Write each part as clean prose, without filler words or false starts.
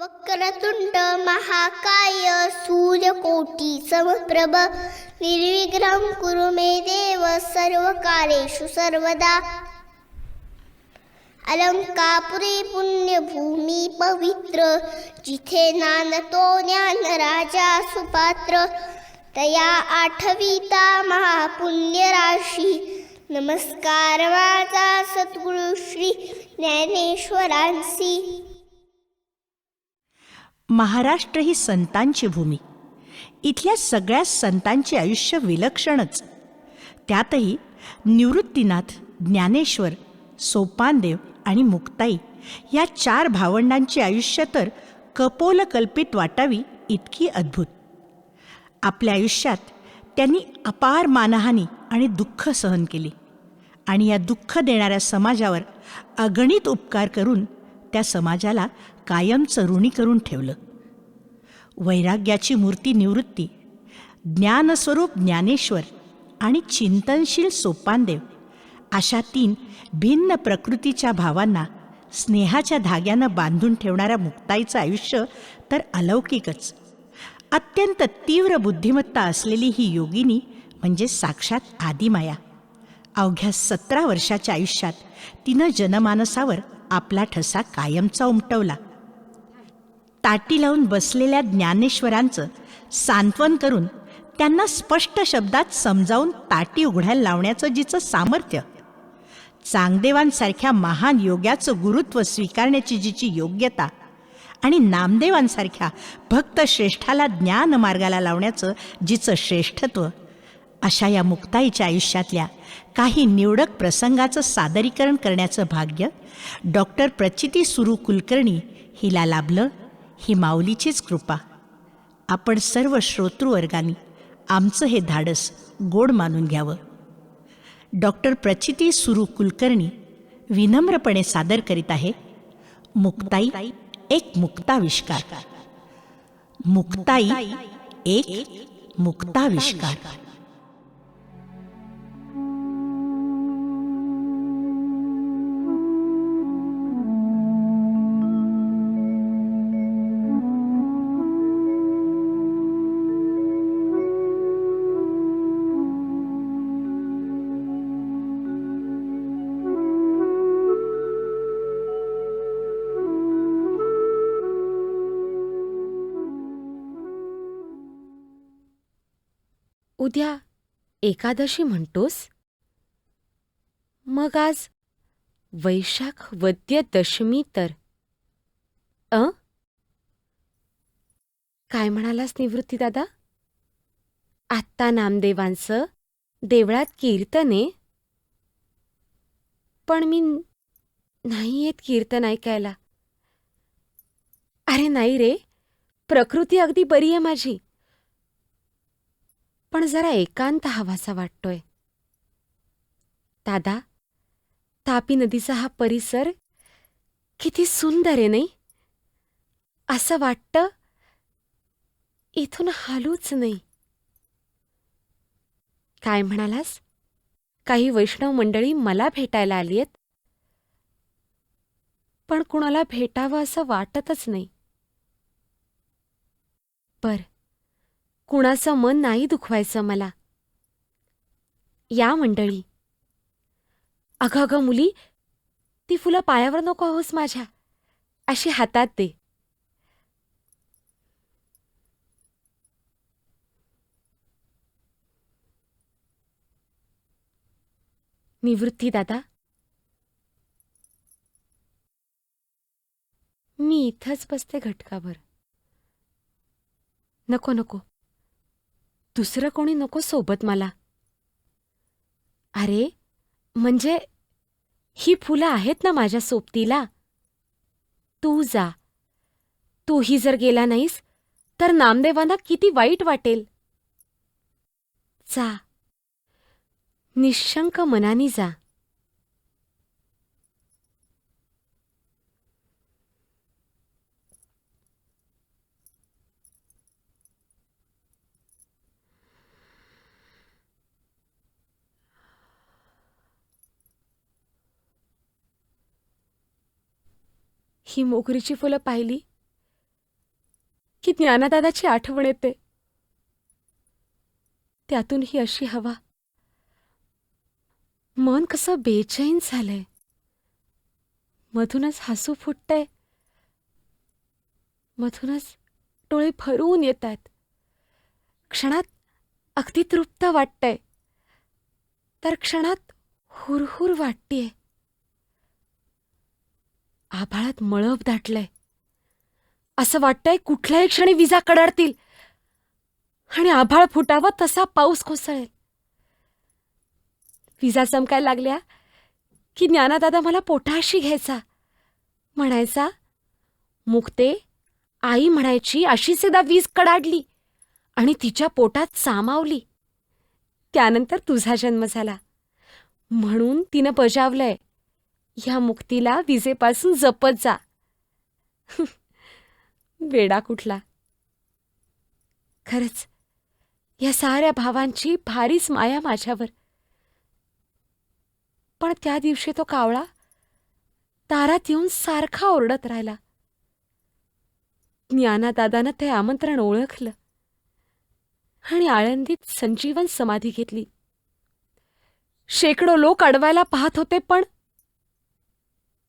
वक्रतुंड महाकाय सूर्यकोटी समप्रभ निर्विघ्नं कुरु मे देव सर्वकार्येषु सर्वदा. अलंकापुरी पुण्यभूमी पवित्र जिथे नांदतो ज्ञान राजा सुपात्र. तया आठविता महापुण्य राशी नमस्कार माझा सद्गुरु श्री ज्ञानेश्वरांसी. महाराष्ट्र ही संतांची भूमी. इथल्या सगळ्या संतांचे आयुष्य विलक्षणच. त्यातही निवृत्तीनाथ, ज्ञानेश्वर, सोपानदेव आणि मुक्ताई या 4 भावंडांचे आयुष्य तर कपोलकल्पित वाटावी इतकी अद्भुत. आपल्या आयुष्यात त्यांनी अपार मानहानी आणि दुःख सहन केली आणि या दुःख देणाऱ्या समाजावर अगणित उपकार करून त्या समाजाला कायमचं ऋणी करून ठेवलं. वैराग्याची मूर्ती निवृत्ती, ज्ञानस्वरूप ज्ञानेश्वर आणि चिंतनशील सोपानदेव अशा 3 भिन्न प्रकृतीच्या भावांना स्नेहाच्या धाग्यानं बांधून ठेवणाऱ्या मुक्ताईचं आयुष्य तर अलौकिकच. अत्यंत तीव्र बुद्धिमत्ता असलेली ही योगिनी म्हणजे साक्षात आदिमाया. अवघ्या 17 वर्षाच्या आयुष्यात तिनं जनमानसावर आपला ठसा कायमचा उमटवला. ताटी लावून बसलेल्या ज्ञानेश्वरांचं सांत्वन करून त्यांना स्पष्ट शब्दात समजावून ताटी उघडायला लावण्याचं जिचं सामर्थ्य, चांगदेवांसारख्या महान योग्याचं गुरुत्व स्वीकारण्याची जिची योग्यता आणि नामदेवांसारख्या भक्तश्रेष्ठाला ज्ञान मार्गाला लावण्याचं जिचं श्रेष्ठत्व, अशा या मुक्ताईच्या आयुष्यातल्या काही निवडक प्रसंगाचं सादरीकरण करण्याचं भाग्य डॉक्टर प्रचिती सुरू कुलकर्णी हिला लाभलं. ही माऊलीचीच कृपा. आपण सर्व श्रोतृवर्गांनी आमचं हे धाडस गोड मानून घ्यावं. डॉक्टर प्रचिती सुरू कुलकर्णी विनम्रपणे सादर करीत आहे मुक्ताई एक मुक्ताविष्कार. मुक्ताई एक मुक्ताविष्कार. उद्या एकादशी म्हणतोस? मग आज वैशाख वद्य दशमी तर काय म्हणालास निवृत्ती दादा? आत्ता नामदेवांचं देवळात कीर्तने? पण मी नाही येत कीर्तन ऐकायला. अरे नाही रे, प्रकृती अगदी बरी आहे माझी, पण जरा एकांत हवासा वाटतोय. दादा, तापी नदीचा हा परिसर किती सुंदर आहे नाही? असं वाटतं इथून हालूच नाही. काय म्हणालास? काही वैष्णव मंडळी मला भेटायला आली आहेत, पण कुणाला भेटावं असं वाटतच नाही. कुणाचं मन नाही दुखवायचं मला. या मंडळी. अगं अगं मुली, ती फुलं पायावर नको आहोस माझ्या, अशी हातात दे. निवृत्ती दादा, मी इथंच बसते घटकाभर. नको नको, दुसरं कोणी नको सोबत मला. अरे म्हणजे ही फुलं आहेत ना माझ्या सोबतीला. तू जा. तूही जर गेला नाहीस तर नामदेवांना किती वाईट वाटेल. जा, निशंक मनानी जा. ही मोगरीची फुलं पाहिली की ज्ञानदादाची आठवण येते. त्यातून ही अशी हवा. मन कसं बेचैन झालंय. मधूनच हसू फुटतंय, मधूनच डोळे भरून येत आहेत. क्षणात अगदी तृप्त वाटतंय, तर क्षणात हुरहुर वाटतेय. आभाळात मळभ दाटलंय. असं वाटतंय कुठल्याही क्षणी विजा कडाडतील आणि आभाळ फुटावं तसा पाऊस कोसळेल. विजा चमकायला लागल्या की ज्ञानादादा मला पोटाशी घ्यायचा. म्हणायचा, मुक्ते, आई म्हणायची अशीच एकदा वीज कडाडली आणि तिच्या पोटात सामावली. त्यानंतर तुझा जन्म झाला. म्हणून तिनं बजावलंय, ह्या मुक्तीला विजेपासून जपत जा. वेडा कुठला. खरंच या साऱ्या भावांची भारीच माया माझ्यावर. पण त्या दिवशी तो कावळा दारात येऊन सारखा ओरडत राहिला. ज्ञानादादानं ते आमंत्रण ओळखलं आणि आळंदीत संजीवन समाधी घेतली. शेकडो लोक अडवायला पाहत होते, पण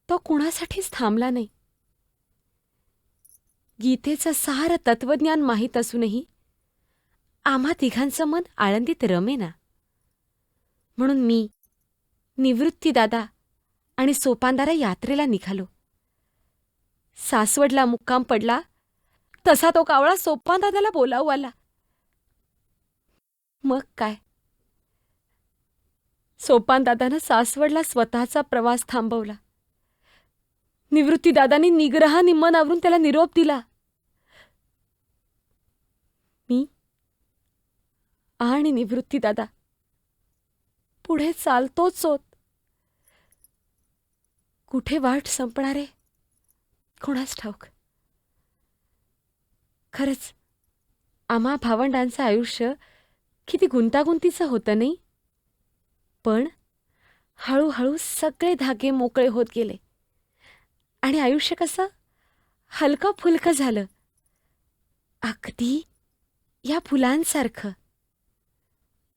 तो कुणासाठीच थांबला नाही. गीतेचं सारं तत्वज्ञान माहीत असूनही आम्हा तिघांचं मन आळंदीत रमेना. म्हणून मी, निवृत्तीदादा आणि सोपानदारा यात्रेला निघालो. सासवडला मुक्काम पडला तसा तो कावळा सोपानदादाला बोलावू आला. मग काय, सोपानदादानं सासवडला स्वतःचा प्रवास थांबवला. निवृत्तीदादांनी निग्रहाने मन आवरून त्याला निरोप दिला. मी आणि निवृत्तीदादा पुढे चालतोच होत. कुठे वाट संपणारे कोणास ठाऊक. खरंच आम्हा भावंडांचं आयुष्य किती गुंतागुंतीचं होतं नाही. पण हळूहळू सगळे धागे मोकळे होत गेले आणि आयुष्य कसं हलकं फुलकं झालं. अगदी या फुलांसारखं.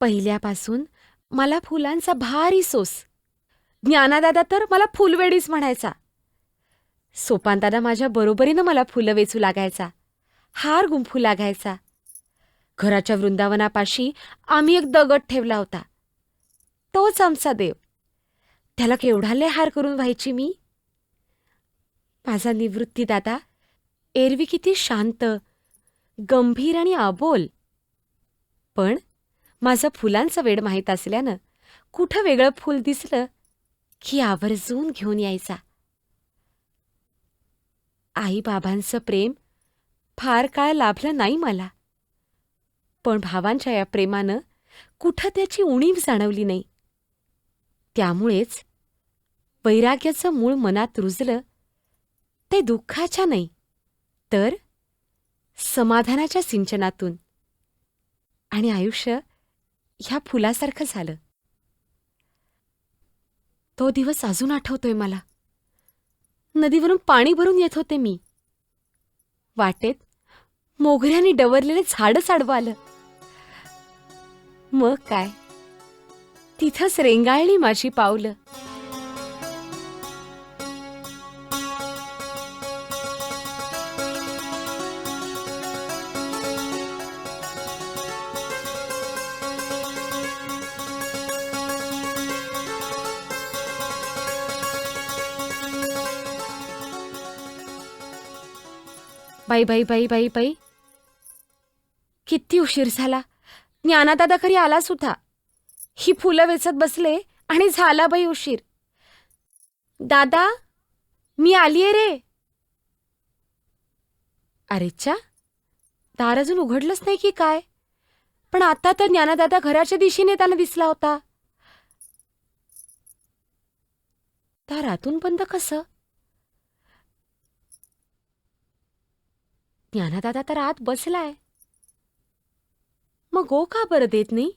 पहिल्यापासून मला फुलांचा भारी सोस. ज्ञानादादा तर मला फुलवेडीच म्हणायचा. सोपानदादा माझ्या बरोबरीनं मला फुलं वेचू लागायचा, हार गुंफू लागायचा. घराच्या वृंदावनापाशी आम्ही एक दगड ठेवला होता. तोच आमचा देव. त्याला केवढाले हार करून व्हायची मी. माझा निवृत्तीदादा एरवी किती शांत, गंभीर आणि अबोल. पण माझं फुलांचं वेड माहीत असल्यानं कुठं वेगळं फूल दिसलं की आवर्जून घेऊन यायचा. आईबाबांचं प्रेम फार काळ लाभलं नाही मला, पण भावांच्या या प्रेमानं कुठं त्याची उणीव जाणवली नाही. त्यामुळेच वैराग्याचं मूळ मनात रुजलं ते दुःखाच्या नाही, तर समाधानाच्या सिंचनातून. आणि आयुष्य ह्या फुलासारखं झालं. तो दिवस अजून आठवतोय मला. नदीवरून पाणी भरून येत होते मी. वाटेत मोगऱ्याने डवरलेले झाडच आडवं आलं. मग काय, तिथंच रेंगाळली माझी पावलं. बाई बाई बाई बाई बाई, किती उशीर झाला. ज्ञानादादा घरी आला सुद्धा. ही फुलं वेचत बसले आणि झाला बाई उशीर. दादा, मी आलीये रे. अरेच्चा, दार अजून उघडलंच नाही की काय. पण आता तर ज्ञानादादा घराच्या दिशेने येताना दिसला होता. दार आतून बंद कसं? ज्ञानादादा तर आत बसलाय. मग गो का बरं देत नाही?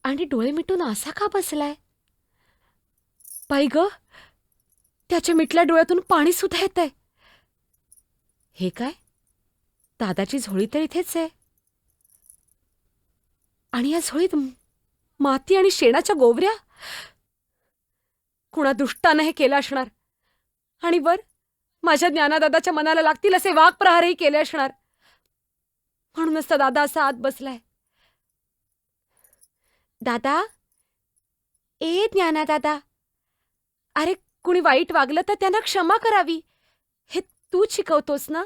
आणि डोळे मिटून असा का बसलाय? बाई ग, त्याच्या मिटल्या डोळ्यातून पाणी सुद्धा येतंय. हे काय? दादाची झोळी तर इथेच आहे. आणि या झोळीत माती आणि शेणाच्या गोवऱ्या. कुणा दुष्टानं हे केलं असणार. आणि वर माझ्या ज्ञानादादाच्या मनाला लागतील असे वाघ प्रहारही केले असणार. म्हणूनच तर दादा असा आत बसलाय. दादा, ए ज्ञानादादा, अरे कुणी वाईट वागलं तर त्यांना क्षमा करावी हे तूच शिकवतोस ना.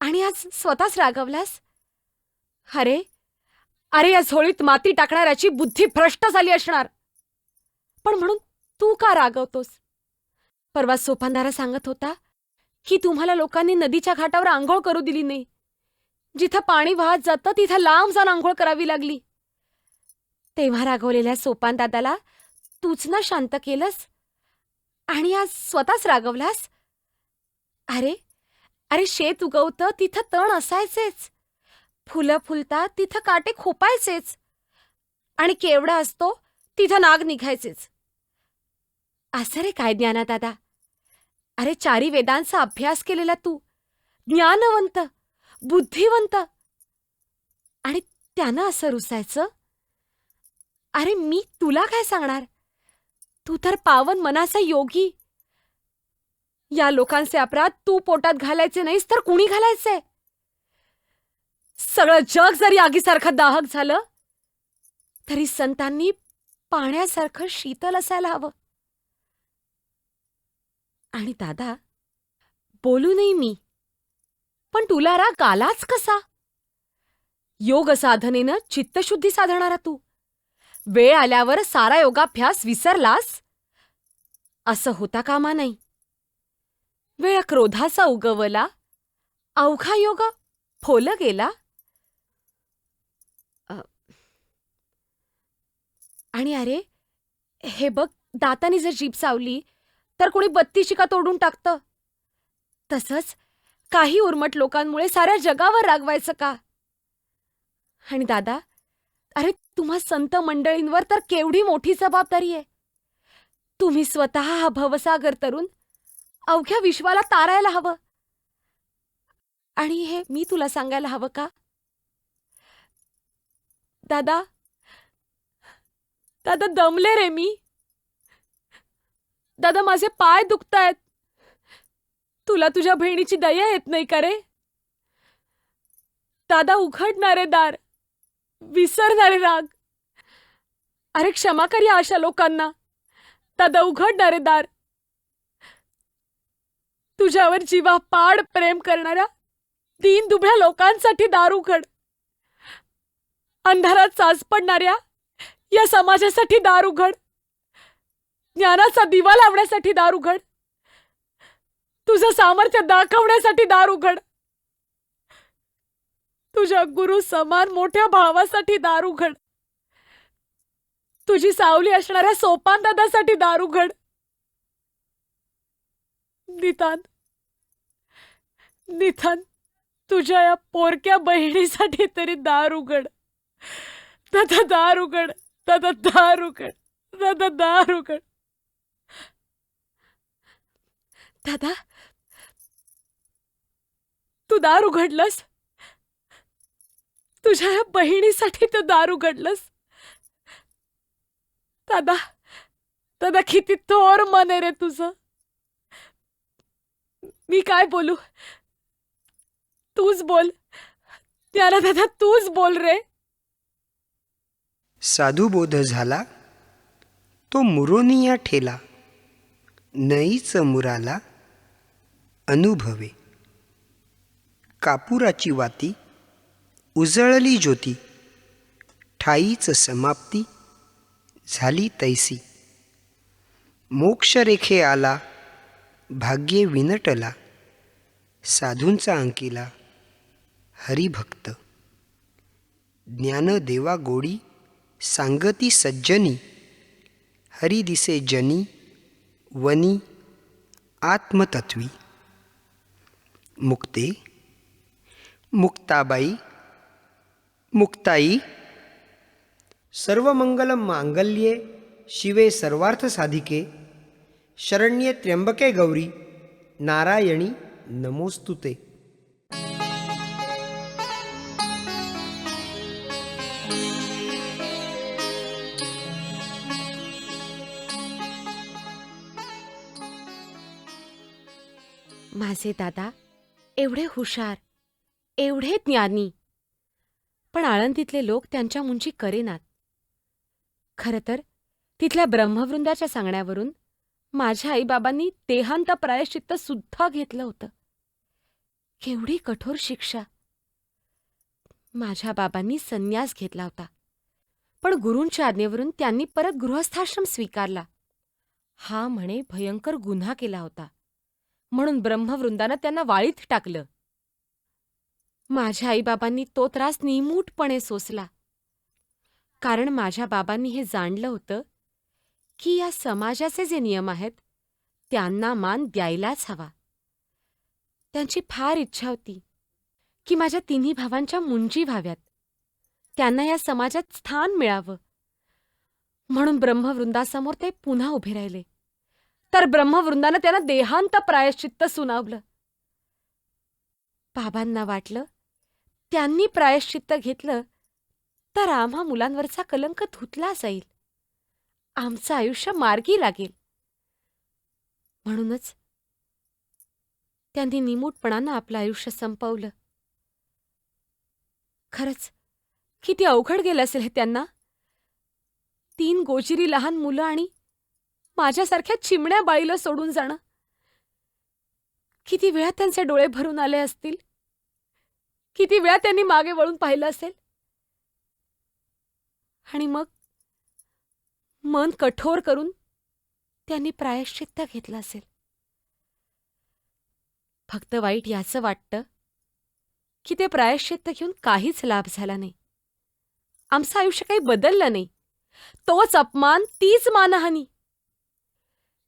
आणि आज स्वतःच रागवलास. अरे अरे या झोळीत माती टाकणाऱ्याची बुद्धी भ्रष्ट झाली असणार. पण म्हणून तू का रागवतोस? परवा सोपानदारा सांगत होता की तुम्हाला लोकांनी नदीच्या घाटावर आंघोळ करू दिली नाही. जिथं पाणी वाहत जातं तिथं लांब जाऊन आंघोळ करावी लागली. तेव्हा रागवलेल्या सोपानदादाला तूच ना शांत केलंस. आणि आज स्वतःच रागवलास. अरे अरे शेत उगवतं तिथं तण असायचेच. फुलं फुलतात तिथं काटे खोपायचेच. आणि केवढा असतो तिथं नाग निघायचेच. असं रे काय ज्ञानादादा? अरे चारी वेदांचा अभ्यास केलेला तू, ज्ञानवंत, बुद्धिवंत, आणि त्यानं असं रुसायचं. अरे मी तुला काय सांगणार? तू तर पावन मनाचा योगी. या लोकांचे अपराध तू पोटात घालायचे नाहीस तर कुणी घालायचे? सगळं जग जरी आगीसारखं दाहक झालं तरी संतांनी पाण्यासारखं शीतल असायला हवं. आणि दादा, बोलू नाही मी, पण तुला राग आलाच कसा? योग साधनेनं चित्तशुद्धी साधणारा तू वेळ आल्यावर सारा योगाभ्यास विसरलास असं होता कामा नाही. वेळ क्रोधाचा उगवला, अवघा योग फोल गेला. आणि अरे हे बघ, दाताने जर जीभ चावली तर कोणी बत्ती शिका तोडून टाकतं. तसंच काही उर्मट लोकांमुळे साऱ्या जगावर रागवायचं का? आणि दादा, अरे तुम्हा संत मंडळींवर तर केवढी मोठी जबाबदारी आहे. तुम्ही स्वतः हा भवसागर तरून अवघ्या विश्वाला तारायला हवं. आणि हे मी तुला सांगायला हवं का? दादा, दादा दमले रे मी. दादा माझे पाय दुखतायत. तुला तुझ्या बहिणीची दया येत नाही का रे? दादा उघडणारे दार, विसरणारे राग. अरे क्षमा कर या अशा लोकांना. दादा उघडणारे दार. तुझ्यावर जीवापाड प्रेम करणाऱ्या दीन दुबळ्या लोकांसाठी दार उघड. अंधारात साज पडणाऱ्या या समाजासाठी दार उघड. ज्ञानाचा दिवा लावण्यासाठी दार उघड. तुझं सामर्थ्य दाखवण्यासाठी दार उघड. तुझ्या गुरु समान मोठ्या भावासाठी दार उघड. तुझी सावली असणाऱ्या सोपानदादासाठी दार उघड. नितान, नितान, तुझ्या या पोरक्या बहिणीसाठी तरी दार उघड. दादा दार उघड. दादा दार उघड. दादा दार उघड. दादा, तू दार उघडलंस. तुझ्या या बहिणीसाठी तू दार उघडलंस. दादा, दादा किती थोर मन आहे रे तुझं. मी काय बोलू? तूच बोल. त्याला दादा तूच बोल रे. साधुबोध झाला तो मुरोनिया ठेला. नईच मुराला अनुभवे. कापुराची वाती उजळली ज्योती. ठाईच समाप्ती झाली तैसी. मोक्षरेखे आला भाग्ये विनटला. साधूंचा अंकिला हरिभक्त. ज्ञानदेवा गोडी सांगती सज्जनी. हरी दिसे जनी वनी आत्मतत्वी. मुक्ते मुक्ताबाई मुक्ताई. सर्वमंगलम मांगल्ये शिवे सर्वार्थ साधिके. शरण्ये त्र्यंबके गौरी नारायणी नमोस्तुते. माझे दादा एवढे हुशार, एवढे ज्ञानी, पण आळंदीतले लोक त्यांच्या मुंची करेनात. खरं तर तिथल्या ब्रह्मवृंदाच्या सांगण्यावरून माझ्या आईबाबांनी देहांत प्रायश्चित्त सुद्धा घेतलं होतं. केवढी कठोर शिक्षा. माझ्या बाबांनी संन्यास घेतला होता, पण गुरूंच्या आज्ञेवरून त्यांनी परत गृहस्थाश्रम स्वीकारला. हा म्हणे भयंकर गुन्हा केला होता, म्हणून ब्रह्मवृंदानं त्यांना वाळीत टाकलं. माझ्या आईबाबांनी तो त्रास निमूटपणे सोसला, कारण माझ्या बाबांनी हे जाणलं होतं की या समाजाचे जे नियम आहेत त्यांना मान द्यायलाच हवा. त्यांची फार इच्छा होती की माझ्या तिन्ही भावांच्या मुंजी व्हाव्यात, त्यांना या समाजात स्थान मिळावं. म्हणून ब्रह्मवृंदासमोर ते पुन्हा उभे राहिले, तर ब्रह्मवृंदानं त्यांना देहांत प्रायश्चित्त सुनावलं. बाबांना वाटलं त्यांनी प्रायश्चित्त घेतलं तर आम्हा मुलांवरचा कलंक धुतला जाईल, आमचं आयुष्य मार्गी लागेल. म्हणूनच त्यांनी निमूटपणानं आपलं आयुष्य संपवलं. खरंच किती अवघड गेलं असेल हे त्यांना. 3 गोजिरी लहान मुलं आणि माझ्यासारख्या चिमण्या बाळीला सोडून जाणं. किती वेळा त्यांचे डोळे भरून आले असतील, किती वेळा त्यांनी मागे वळून पाहिलं असेल. आणि मग मन कठोर करून त्यांनी प्रायश्चित्त घेतलं असेल. फक्त वाईट याचं वाटतं की ते प्रायश्चित्त घेऊन काहीच लाभ झाला नाही. आमचं आयुष्य काही बदललं नाही. तोच अपमान, तीच मानहानी.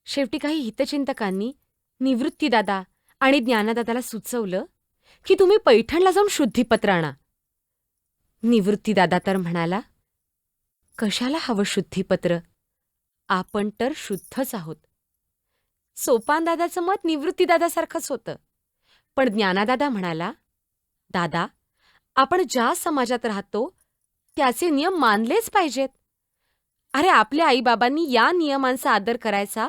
शेवटी काही हितचिंतकांनी निवृत्तीदादा आणि ज्ञानदादाला सुचवलं की तुम्ही पैठणला जाऊन शुद्धीपत्र आणा. निवृत्तीदादा तर म्हणाला, कशाला हवं शुद्धीपत्र, आपण तर शुद्धच आहोत. सोपानदादाचं मत निवृत्तीदादासारखंच होतं, पण ज्ञानादादा म्हणाला, दादा, आपण ज्या समाजात राहतो त्याचे नियम मानलेच पाहिजेत. अरे आपल्या आईबाबांनी या नियमांचा आदर करायचा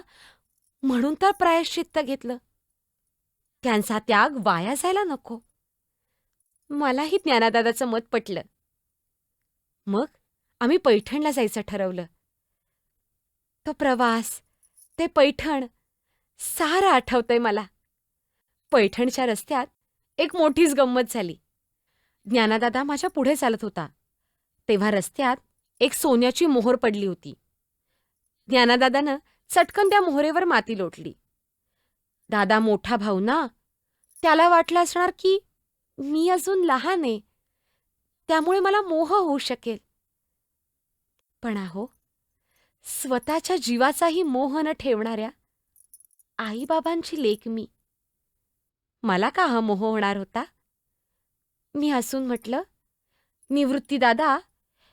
म्हणून तर प्रायश्चित्त घेतलं. त्यांचा त्याग वाया जायला नको. मलाही ज्ञानादादाचं मत पटलं. मग आम्ही पैठणला जायचं ठरवलं. तो प्रवास, ते पैठण सारं आठवतंय मला. पैठणच्या रस्त्यात एक मोठीच गंमत झाली. ज्ञानादादा माझ्या पुढे चालत होता, तेव्हा रस्त्यात एक सोन्याची मोहोर पडली होती. ज्ञानादादानं चटकन त्या मोहरेवर माती लोटली. दादा मोठा भाऊ ना, त्याला वाटलं असणार की मी अजून लहान आहे, त्यामुळे मला मोह होऊ शकेल. पण अहो, स्वतःच्या जीवाचाही मोह न ठेवणाऱ्या आईबाबांची लेक मी. मला का हा मोह होणार होता? मी हसून म्हटलं, निवृत्तीदादा,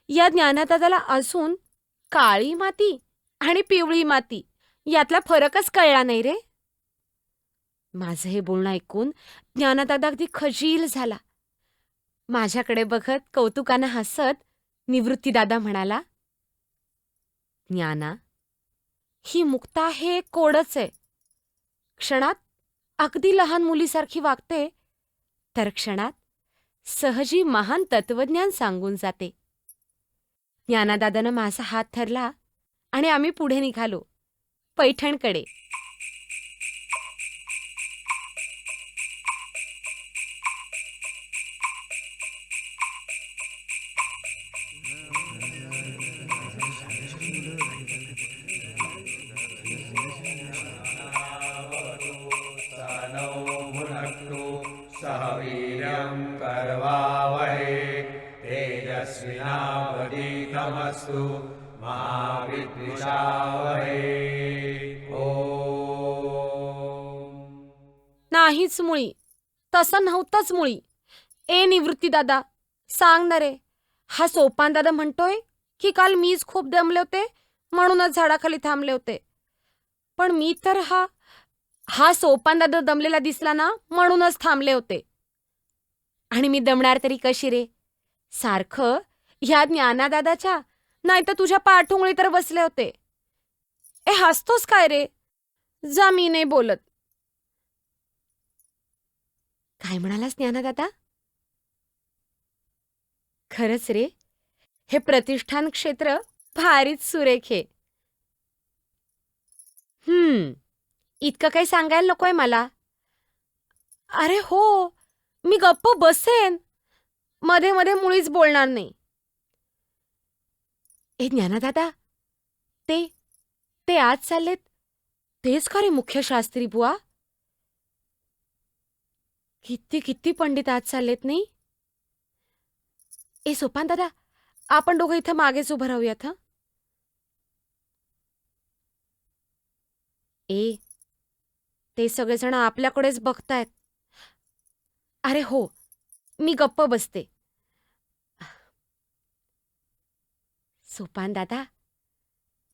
या ज्ञानादादाला अजून काळी माती आणि पिवळी माती यातला फरकच कळला नाही रे. माझं हे बोलणं ऐकून ज्ञानादादा अगदी खजील झाला. माझ्याकडे बघत कौतुकानं हसत निवृत्तीदादा म्हणाला, ज्ञाना, ही मुक्ता हे कोडच आहे. क्षणात अगदी लहान मुलीसारखी वागते, तर क्षणात सहजी महान तत्वज्ञान सांगून जाते. ज्ञानादादानं माझा हात धरला आणि आम्ही पुढे निघालो पैठणकडे. वीर्यं कर्वावहे तेजस्विनावधीतमस्तु मा विद्विषावहे. ओम. नाहीच मुळी, तसं नव्हतंच मुळी. ए निवृत्तीदादा, सांग ना रे, हा सोपानदादा म्हणतोय की काल मीच खूप दमले होते म्हणूनच झाडाखाली थांबले होते. पण मी तर हा सोपानदादा दमलेला दिसला ना म्हणूनच थांबले होते. आणि मी दमणार तरी कशी रे? सारखं ह्या ज्ञानादादाच्या नाही तर तुझ्या पाठुंगळी तर बसले होते. ए हसतोस काय रे? जा, मी नाही बोलत. काय म्हणालास ज्ञानदादा? खरंच रे, हे प्रतिष्ठान क्षेत्र भारीच सुरेख आहे. इतकं काही सांगायला नकोय मला. अरे हो, मी गप्प बसेन. मध्ये मध्ये मुळीच बोलणार नाही. ए ज्ञानदादा, ते ते आज चाललेत तेच खरे मुख्य शास्त्री बुवा? किती किती पंडित आज चाललेत नाही? ए सोपान दादा, आपण दोघं इथं मागेच उभं राहूयात हं. ए, ते सगळेजण आपल्याकडेच बघतायत. अरे हो, मी गप्प बसते. सोपान दादा,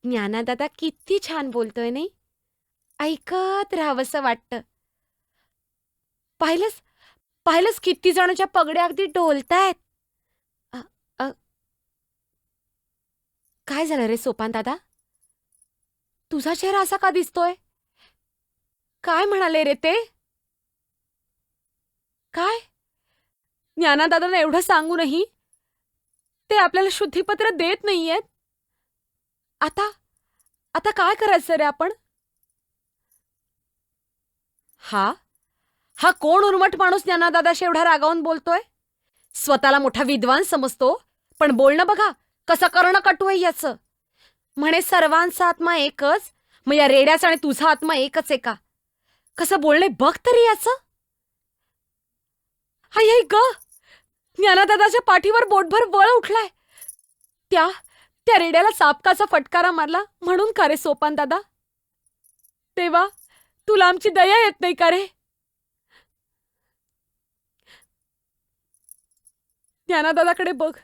ज्ञानादादा किती छान बोलतोय नाही? ऐकत राहावंसं वाटतं. पाहिलंस पाहिलंस किती जणांच्या पगड्या अगदी डोलतायत. अ, अ, काय झालं रे सोपान दादा? तुझा चेहरा असा का दिसतोय? काय म्हणाले रे ते? काय? ज्ञानादादांना एवढं सांगूनही ते आपल्याला शुद्धीपत्र देत नाहीयेत. आता आता काय करायचं रे आपण? हा हा कोण उर्मट माणूस ज्ञानादादाशी एवढा रागावून बोलतोय? स्वतःला मोठा विद्वान समजतो, पण बोलणं बघा कसं करणं कटू आहे याचं. म्हणे सर्वांचा आत्मा एकच, मग या रेड्याचा आणि तुझा आत्मा एकच आहे का? कसं बोलणे बघ तरी याचं. हाय ग, ज्ञानदादाच्या पाठीवर बोटभर बळ उठलाय. त्या त्या रेड्याला चापकाचा फटकारा मारला म्हणून का रे सोपान दादा? तेव्हा तुला आमची दया येत नाही का रे? ज्ञानदादाकडे बघ,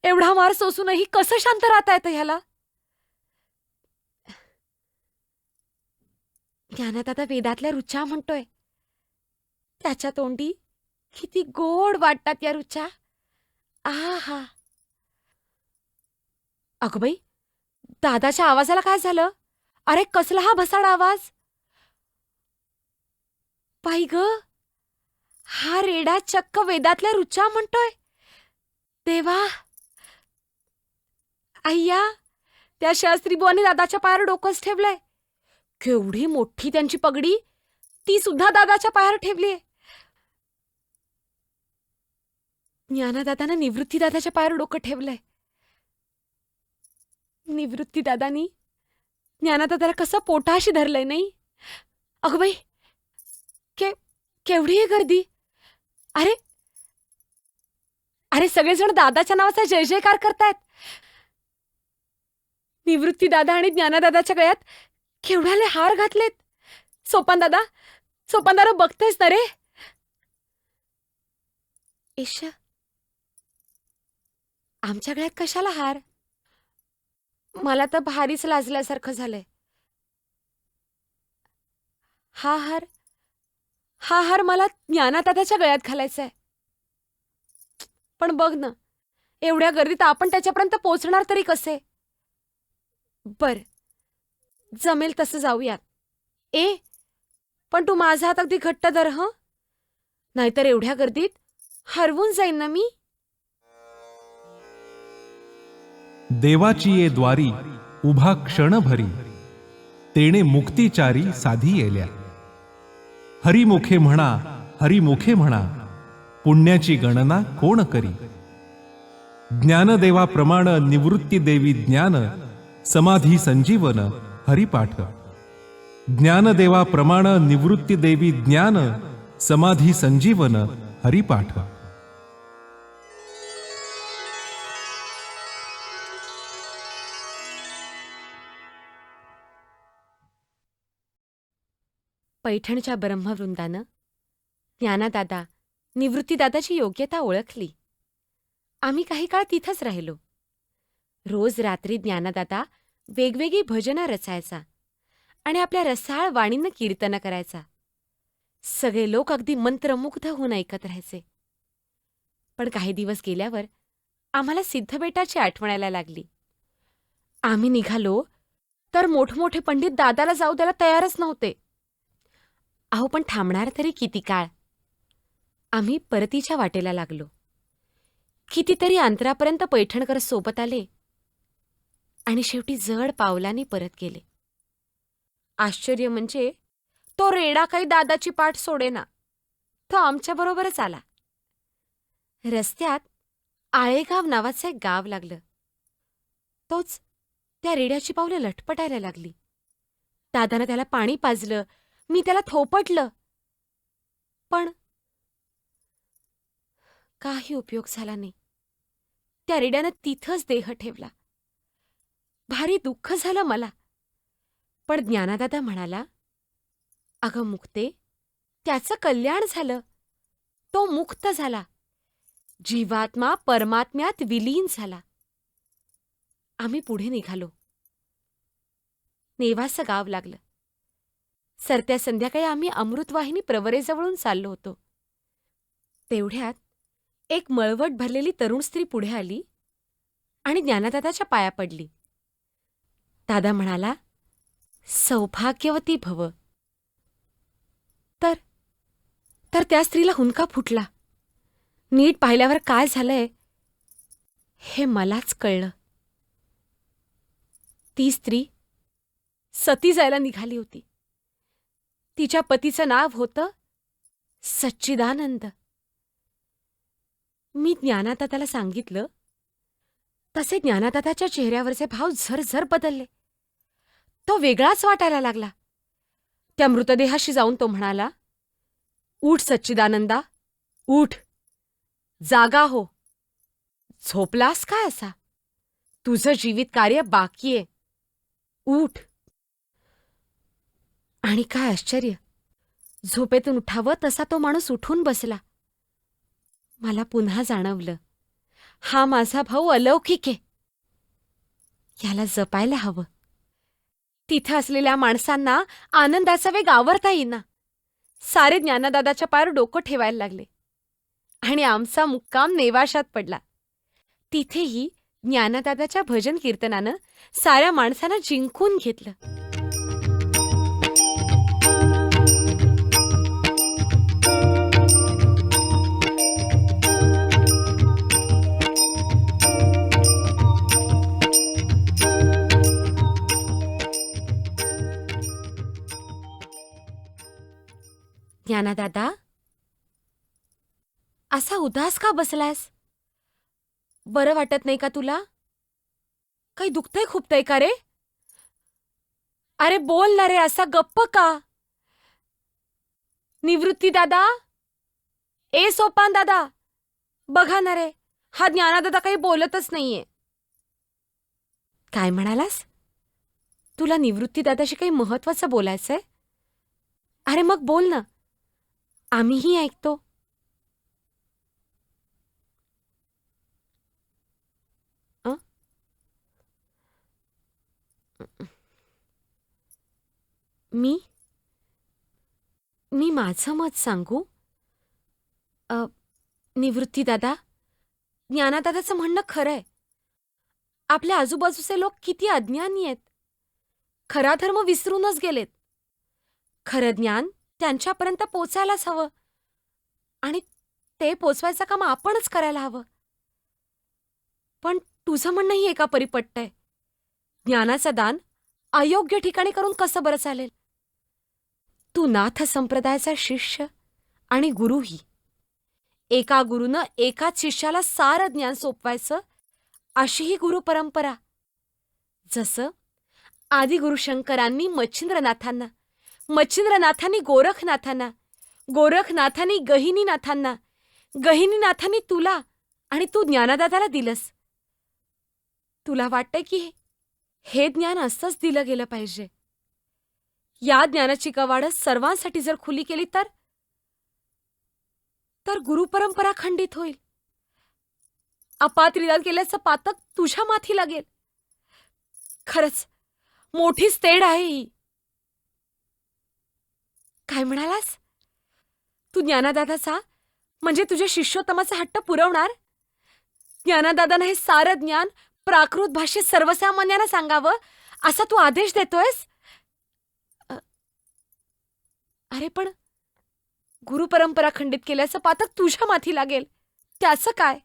एवढा मार सोसूनही कसं शांत राहता येतं ह्याला? ज्ञानदादा वेदातल्या रुचा म्हणतोय. त्याच्या तोंडी किती गोड वाटतात या रुचा. आहा. अगं बाई, दादाच्या आवाजाला काय झालं? अरे कसला हा भसाड आवाज? बाई ग, हा रेडा चक्क वेदातल्या रुचा म्हणतोय. देवा, अय्या, त्या शास्त्रीबुवांनी दादाच्या पायावर डोकंच ठेवलंय. केवढी मोठी त्यांची पगडी, ती सुद्धा दादाच्या पायावर ठेवलीये. ज्ञानदादानं निवृत्ती दादाच्या पायावर डोकं ठेवलंय. निवृत्ती दादानी ज्ञानदादाला कसं पोटाशी धरलंय नाही? अगं बाई, केवढी आहे गर्दी. अरे अरे सगळेजण दादाच्या नावाचा जय जयकार करतायत. निवृत्ती दादा आणि ज्ञानदादाच्या गळ्यात केवढ्याले हार घातलेत. सोपान दादा बघतेस ना रे? इश, आमच्या गळ्यात कशाला हार? मला तर भारीच लाजल्यासारखं झालंय. हा हार मला ज्ञानदादाच्या गळ्यात घालायचा आहे. पण बघ ना, एवढ्या गर्दीत आपण त्याच्यापर्यंत पोहोचणार तरी कसे? बर, जमेल तसं जाऊयात. ए, पण तू माझा हात अगदी घट्ट धर हं, नाहीतर एवढ्या गर्दीत हरवून जाईन ना मी. देवाची ये द्वारी उभा क्षणभरी, तेणे मुक्तिचारी साधी येल्या. हरिमुखे म्हणा, पुण्याची गणना कोण करी. ज्ञानदेवाप्रमाण निवृत्ती देवी ज्ञान, समाधी संजीवन हरिपाठ. ज्ञानदेवाप्रमाण निवृत्ती देवी ज्ञान, समाधी संजीवन हरिपाठ. पैठणच्या ब्रह्मवृंदानं ज्ञानदादा, निवृत्तीदादाची योग्यता ओळखली. आम्ही काही काळ तिथंच राहिलो. रोज रात्री ज्ञानदादा वेगवेगळी भजनं रचायचा आणि आपल्या रसाळ वाणीनं कीर्तनं करायचा. सगळे लोक अगदी मंत्रमुग्ध होऊन ऐकत राहायचे. पण काही दिवस गेल्यावर आम्हाला सिद्धबेटाची आठवण यायला लागली. आम्ही निघालो तर मोठमोठे पंडित दादाला जाऊ द्यायला तयारच नव्हते. अहो पण थांबणार तरी किती काळ? आम्ही परतीच्या वाटेला लागलो. कितीतरी अंतरापर्यंत पैठणकर सोबत आले आणि शेवटी जड पावलांनी परत गेले. आश्चर्य म्हणजे तो रेडा काही दादाची पाठ सोडेना. तो आमच्याबरोबरच आला. रस्त्यात आळेगाव नावाचं एक गाव लागलं. तोच त्या रेड्याची पावलं लटपटायला लागली. दादानं त्याला पाणी पाजलं, मी त्याला थोपटलं. पण काही उपयोग झाला नाही. त्या रेड्यानं तिथंच देह ठेवला. भारी दुःख झालं मला. पण ज्ञानादादा म्हणाला, अगं मुक्ते, त्याचं कल्याण झालं. तो मुक्त झाला. जीवात्मा परमात्म्यात विलीन झाला. आम्ही पुढे निघालो. नेवासं गाव लागलं. सरत्या संध्याकाळी आम्ही अमृतवाहिनी प्रवरेजवळून चाललो होतो. तेवढ्यात एक मळवट भरलेली तरुण स्त्री पुढे आली आणि ज्ञानदादाच्या पाया पडली. दादा म्हणाला, सौभाग्यवती भव. तर त्या स्त्रीला हुंदका फुटला. नीट पाहिल्यावर काय झालंय हे मलाच कळलं. ती स्त्री सती जायला निघाली होती. तिच्या पतीचं नाव होतं सच्चिदानंद. मी ज्ञानादादाला सांगितलं तसे ज्ञानादादाच्या चेहऱ्यावरचे भाव झरझर बदलले. तो वेगळाच वाटायला लागला. त्या मृतदेहाशी जाऊन तो म्हणाला, उठ सच्चिदानंदा, उठ. जागा हो. झोपलास काय असा? तुझं जीवित कार्य बाकीये. उठ. आणि काय आश्चर्य, झोपेतून उठावं तसा तो माणूस उठून बसला. मला पुन्हा जाणवलं, हा माझा भाऊ अलौकिक आहे. याला जपायला हवं. तिथं असलेल्या माणसांना आनंदाचा वेग आवरता येईना. सारे ज्ञानदादाच्या पायावर डोकं ठेवायला लागले आणि आमचा मुक्काम नेवाशात पडला. तिथेही ज्ञानदादाच्या भजन कीर्तनानं साऱ्या माणसांना जिंकून घेतलं. ज्ञानदादा, असा उदास का बसलास? बरं वाटत नाही का तुला? काही दुखतंय खुपतंय का रे? अरे बोल ना रे, असा गप्प का? निवृत्ती दादा, ए सोपान दादा, बघा ना रे, हा ज्ञानदादा काही बोलतच नाहीये. काय म्हणालास? तुला निवृत्ती दादाशी काही महत्वाचं बोलायचंय? अरे मग बोल ना, आम्हीही ऐकतो. मी माझं मत सांगू? निवृत्ती दादा, ज्ञानदादाचं म्हणणं खरंय. आपल्या आजूबाजूचे लोक किती अज्ञानी आहेत. खरा धर्म विसरूनच गेलेत. खरं ज्ञान त्यांच्यापर्यंत पोचायलाच हवं आणि ते पोचवायचं काम आपणच करायला हवं. पण तुझं म्हणणंही एका परी पटतंय. ज्ञानाचं दान अयोग्य ठिकाणी करून कसं बरं चालेल? तू नाथ संप्रदायाचा शिष्य आणि गुरुही. एका गुरुनं एकाच शिष्याला सारं ज्ञान सोपवायचं, अशी ही गुरु परंपरा. जसं आदिगुरु शंकरांनी मच्छिंद्रनाथांना, मच्छिंद्रनाथांनी गोरखनाथांना, गोरखनाथांनी गहिनीनाथांना, गहिनीनाथांनी तुला आणि तू ज्ञानदादाला दिलंस. तुला वाटतंय की हे ज्ञान असंच दिलं गेलं पाहिजे. या ज्ञानाची कवाडं सर्वांसाठी जर खुली केली तर गुरुपरंपरा खंडित होईल. अपात्रिदान केल्याचं पातक तुझ्या माथी लागेल. खरंच मोठीच तेढ आहे ही. काय म्हणालास? तू ज्ञानदादाचा म्हणजे तुझ्या शिष्योत्तमाचा हट्ट पुरवणार? ज्ञानदादानं हे सारं ज्ञान प्राकृत भाषेत सर्वसामान्यांना सांगावं असा तू आदेश देतोयस? अरे पण गुरुपरंपरा खंडित केल्याचं पातक तुझ्या माथी लागेल. त्याचं काय?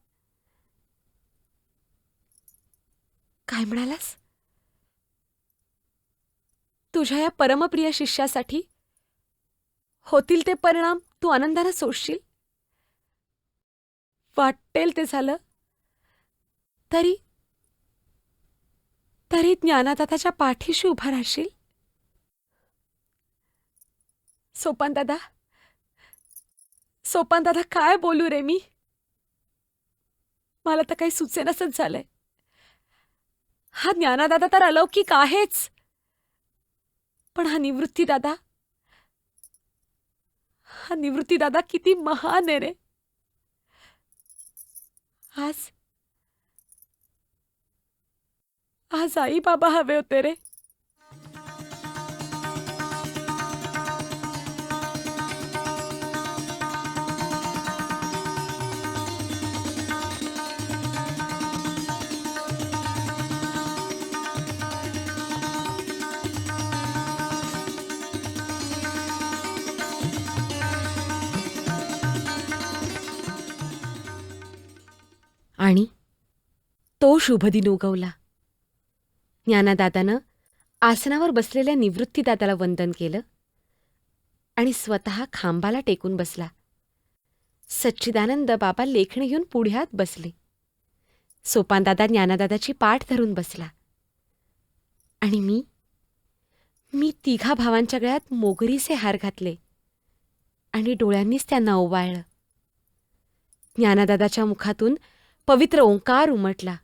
काय म्हणालास? तुझ्या या परमप्रिय शिष्यासाठी होतील ते परिणाम तू आनंदाने सोडशील? वाटेल ते झालं तरी तरी ज्ञानदादाच्या पाठीशी उभा राहशील? सोपान दादा काय बोलू रे मी? मला तर काही सुचेनासच झालंय. हा ज्ञानदादा तर अलौकिक आहेच, पण हा निवृत्ती दादा किती महान आहे रे. आज आई बाबा हवे होते रे. आणि तो शुभदिन उगवला. ज्ञानदादानं आसनावर बसलेल्या निवृत्तीदादाला वंदन केलं आणि स्वतः खांबाला टेकून बसला. सच्चिदानंद बाबा लेखणी घेऊन पुढ्यात बसले. सोपानदादा ज्ञानदादाची पाठ धरून बसला. आणि मी तिघा भावांच्या गळ्यात मोगरीचे हार घातले आणि डोळ्यांनीच त्यांना ओवाळलं. ज्ञानदादाच्या मुखातून पवित्र ओंकार उमटला.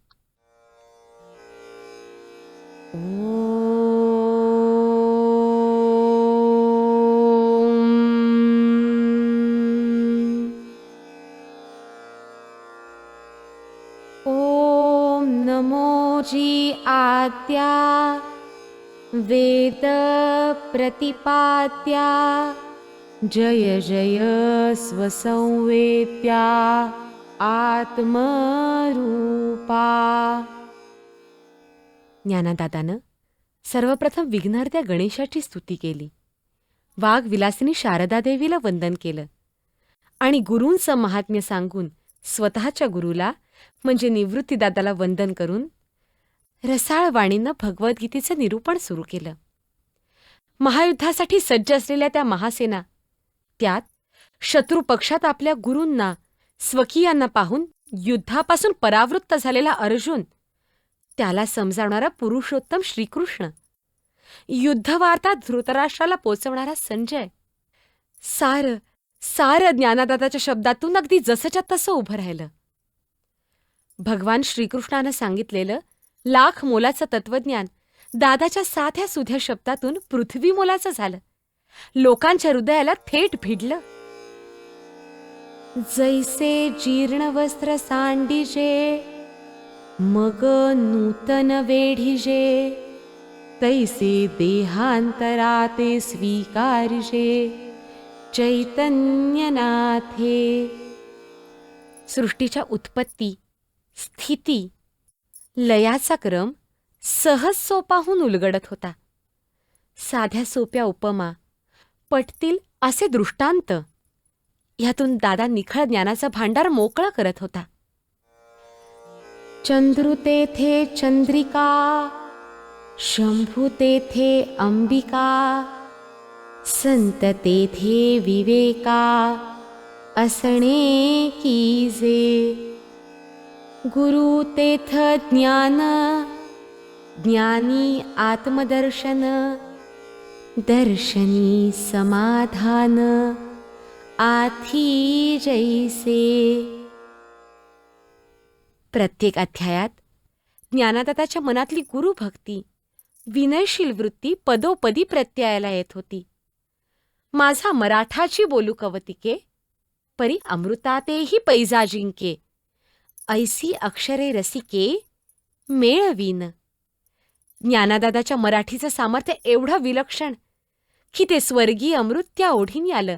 ओम नमो जी आद्या वेद प्रतिपाद्या जय जय स्वसंवेद्या आत्मरूपा. ज्ञानदादानं सर्वप्रथम विघ्नहर्त्या गणेशाची स्तुती केली. वाघविलासिनी शारदादेवीला वंदन केलं आणि गुरूंचं महात्म्य सांगून स्वतःच्या गुरुला म्हणजे निवृत्तीदादाला वंदन करून रसाळ वाणीनं भगवद्गीतेचं निरूपण सुरू केलं. महायुद्धासाठी सज्ज असलेल्या त्या महासेना, त्यात शत्रुपक्षात आपल्या गुरूंना स्वकीयांना पाहून युद्धापासून परावृत्त झालेला अर्जुन, त्याला समजावणारा पुरुषोत्तम श्रीकृष्ण, युद्धवार्ता धृतराष्ट्राला पोचवणारा संजय, सारं ज्ञानदादाच्या शब्दातून अगदी जसंच्या तसं उभं राहिलं. भगवान श्रीकृष्णानं सांगितलेलं लाख मोलाचं तत्वज्ञान दादाच्या साध्या सुध्या शब्दातून पृथ्वी मोलाचं झालं. लोकांच्या हृदयाला थेट भिडलं. जैसे जीर्ण वस्त्र सांडिजे मग नूतन वेढिजे, तैसे देहांतराते स्वीकारिजे चैतन्यनाथे. सृष्टीच्या उत्पत्ती, स्थिती, लयाचा क्रम सहज सोपाहून उलगडत होता. साध्या सोप्या उपमा, पटतील असे दृष्टांत ह्यातून दादा निखळ ज्ञानाचा भांडार मोकळा करत होता. चंद्रू तेथे चंद्रिका, शंभू तेथे अंबिका, संत तेथे विवेका, असणे कीजे. गुरु तेथ ज्ञान, ज्ञानी आत्मदर्शन, दर्शनी समाधान, आथी जैसे. प्रत्येक अध्यायात ज्ञानदादाच्या मनातली गुरुभक्ती, विनयशील वृत्ती पदोपदी प्रत्ययाला येत होती. माझा मराठाची बोलू कवतिके, परी अमृतातेही पैजा जिंके, ऐसी अक्षरे रसिके मेळवीन. ज्ञानदादाच्या मराठीचं सामर्थ्य एवढं विलक्षण की ते स्वर्गीय अमृत त्या ओढीने आलं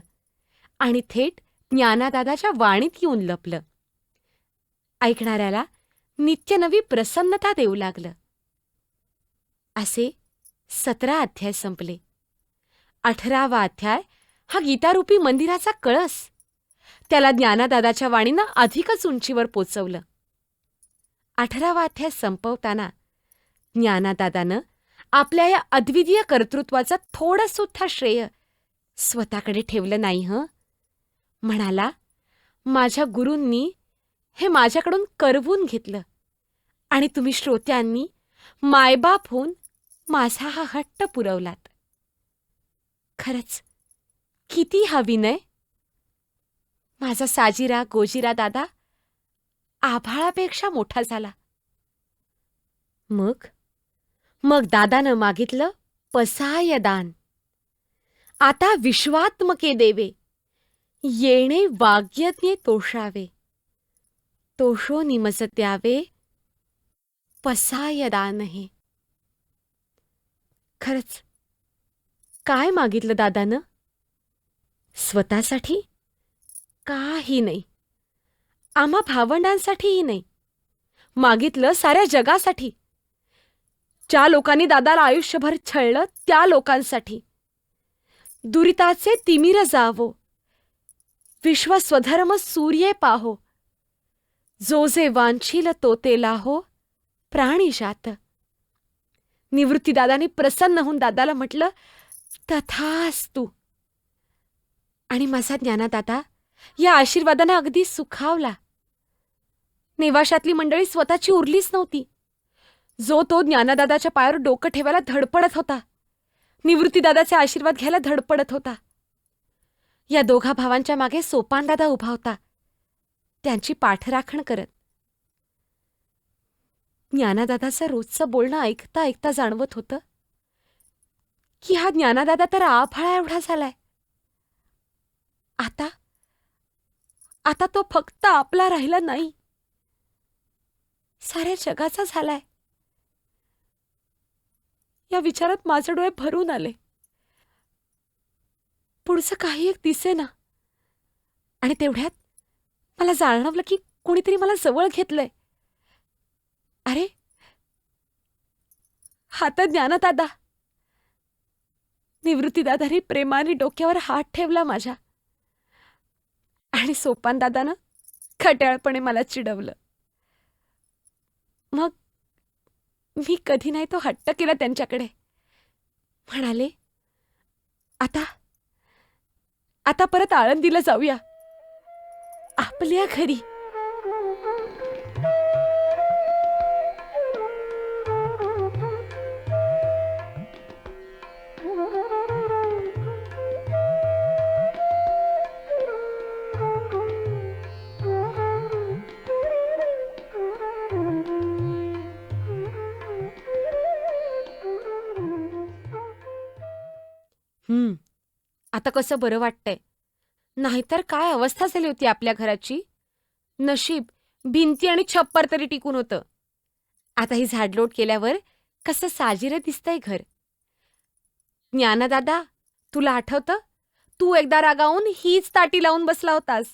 आणि थेट ज्ञानदादाच्या वाणीत येऊन लपलं. ऐकणाऱ्याला नित्यनवी प्रसन्नता देऊ लागलं. असे 17 अध्याय संपले. 18वा अध्याय हा गीतारूपी मंदिराचा कळस त्याला ज्ञानदादाच्या वाणीनं अधिकच उंचीवर पोचवलं. 18वा अध्याय संपवताना ज्ञानदादानं आपल्या या अद्वितीय कर्तृत्वाचं थोडं सुद्धा श्रेय स्वतःकडे ठेवलं नाही हं. म्हणाला, माझ्या गुरूंनी हे माझ्याकडून करवून घेतलं आणि तुम्ही श्रोत्यांनी मायबाप होऊन माझा हा हट्ट पुरवलात. खरंच किती हा विनय. माझा साजीरा गोजीरा दादा आभाळापेक्षा मोठा झाला. मग दादानं मागितलं पसाय दान. आता विश्वात्मके देवे येणे वाग्यज्ञे तोषावे. तोषो निमसत्यावे पसाय दान हे. खरंच काय मागितलं दादानं? स्वतःसाठी काही नाही, आम्हा भावंडांसाठीही नाही. मागितलं साऱ्या जगासाठी. ज्या लोकांनी दादाला आयुष्यभर छळलं त्या लोकांसाठी. दुरिताचे तिमिर जावो, विश्व स्वधर्म सूर्ये पाहो. जो जे वांछील तो ते लाहो, प्राणी जात. निवृत्तीदादांनी प्रसन्न होऊन दादाला म्हटलं, तथास्तु. आणि माझा ज्ञानदादा या आशीर्वादानं अगदी सुखावला. नेवाशातली मंडळी स्वतःची उरलीच नव्हती. जो तो ज्ञानदादाच्या पायावर डोकं ठेवायला धडपडत होता, निवृत्तीदादाचे आशीर्वाद घ्यायला धडपडत होता. या दोघा भावांच्या मागे सोपानदादा उभा होता, त्यांची पाठराखण करत. ज्ञानदादाचं रोजचं बोलणं ऐकता ऐकता जाणवत होतं की हा ज्ञानदादा तर आभाळा एवढा झालाय. आता तो फक्त आपला राहिला नाही, साऱ्या जगाचा झालाय. या विचारात माझे डोळे भरून आले. पुढचं काही एक दिसेना. आणि तेवढ्यात मला जाणवलं की कोणीतरी मला जवळ घेतलंय. अरे, हा तर ज्ञानदादा. निवृत्तीदादांनी प्रेमाने डोक्यावर हात ठेवला माझ्या. आणि सोपानदादानं खट्याळपणे मला चिडवलं. मग मी कधी नाही तो हट्ट केला त्यांच्याकडे. म्हणाले, आता परत आळंदीला जाऊया, आपल्या घरी. आता कसं बरं वाटतंय. नाहीतर काय अवस्था झाली होती आपल्या घराची. नशीब भिंती आणि छप्पर तरी टिकून होतं. आता ही झाडलोट केल्यावर कसं साजिरं दिसतंय घर. ज्ञानदादा, तुला आठवतं, तू एकदा रागावून हीच ताटी लावून बसला होतास.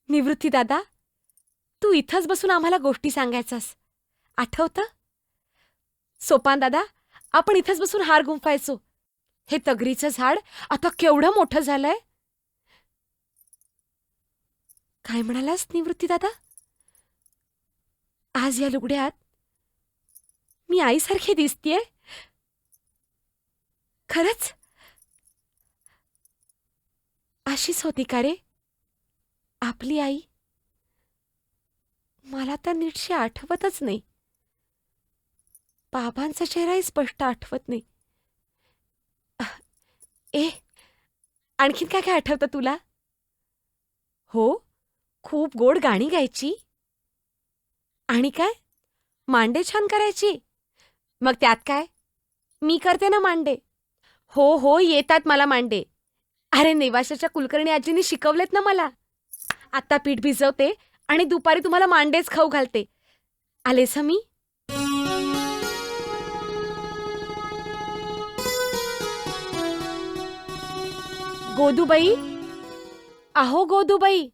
निवृत्तीदादा, तू इथंच बसून आम्हाला गोष्टी सांगायचास, आठवतं? सोपानदादा, आपण इथंच बसून हार गुंफायचो. हे तगरीचं झाड आता केवढं मोठं झालंय. काय म्हणालास निवृत्तीदादा? आज या लुगड्यात मी आईसारखी दिसतेय. खरंच अशीच होती का रे आपली आई? मला तर नीटशी आठवतच नाही. बाबांचा चेहराही स्पष्ट आठवत नाही. आणखीन काय काय आठवतं तुला? हो, खूप गोड गाणी गायची. आणि काय, मांडे छान करायची. मग त्यात काय, मी करते ना मांडे. हो हो, येतात मला मांडे. अरे, नेवाशाच्या कुलकर्णी आजींनी शिकवलेत ना मला. आता पीठ भिजवते आणि दुपारी तुम्हाला मांडेच खाऊ घालते. आलेस हं मी? गोदूबाई, अहो गोदूबाई.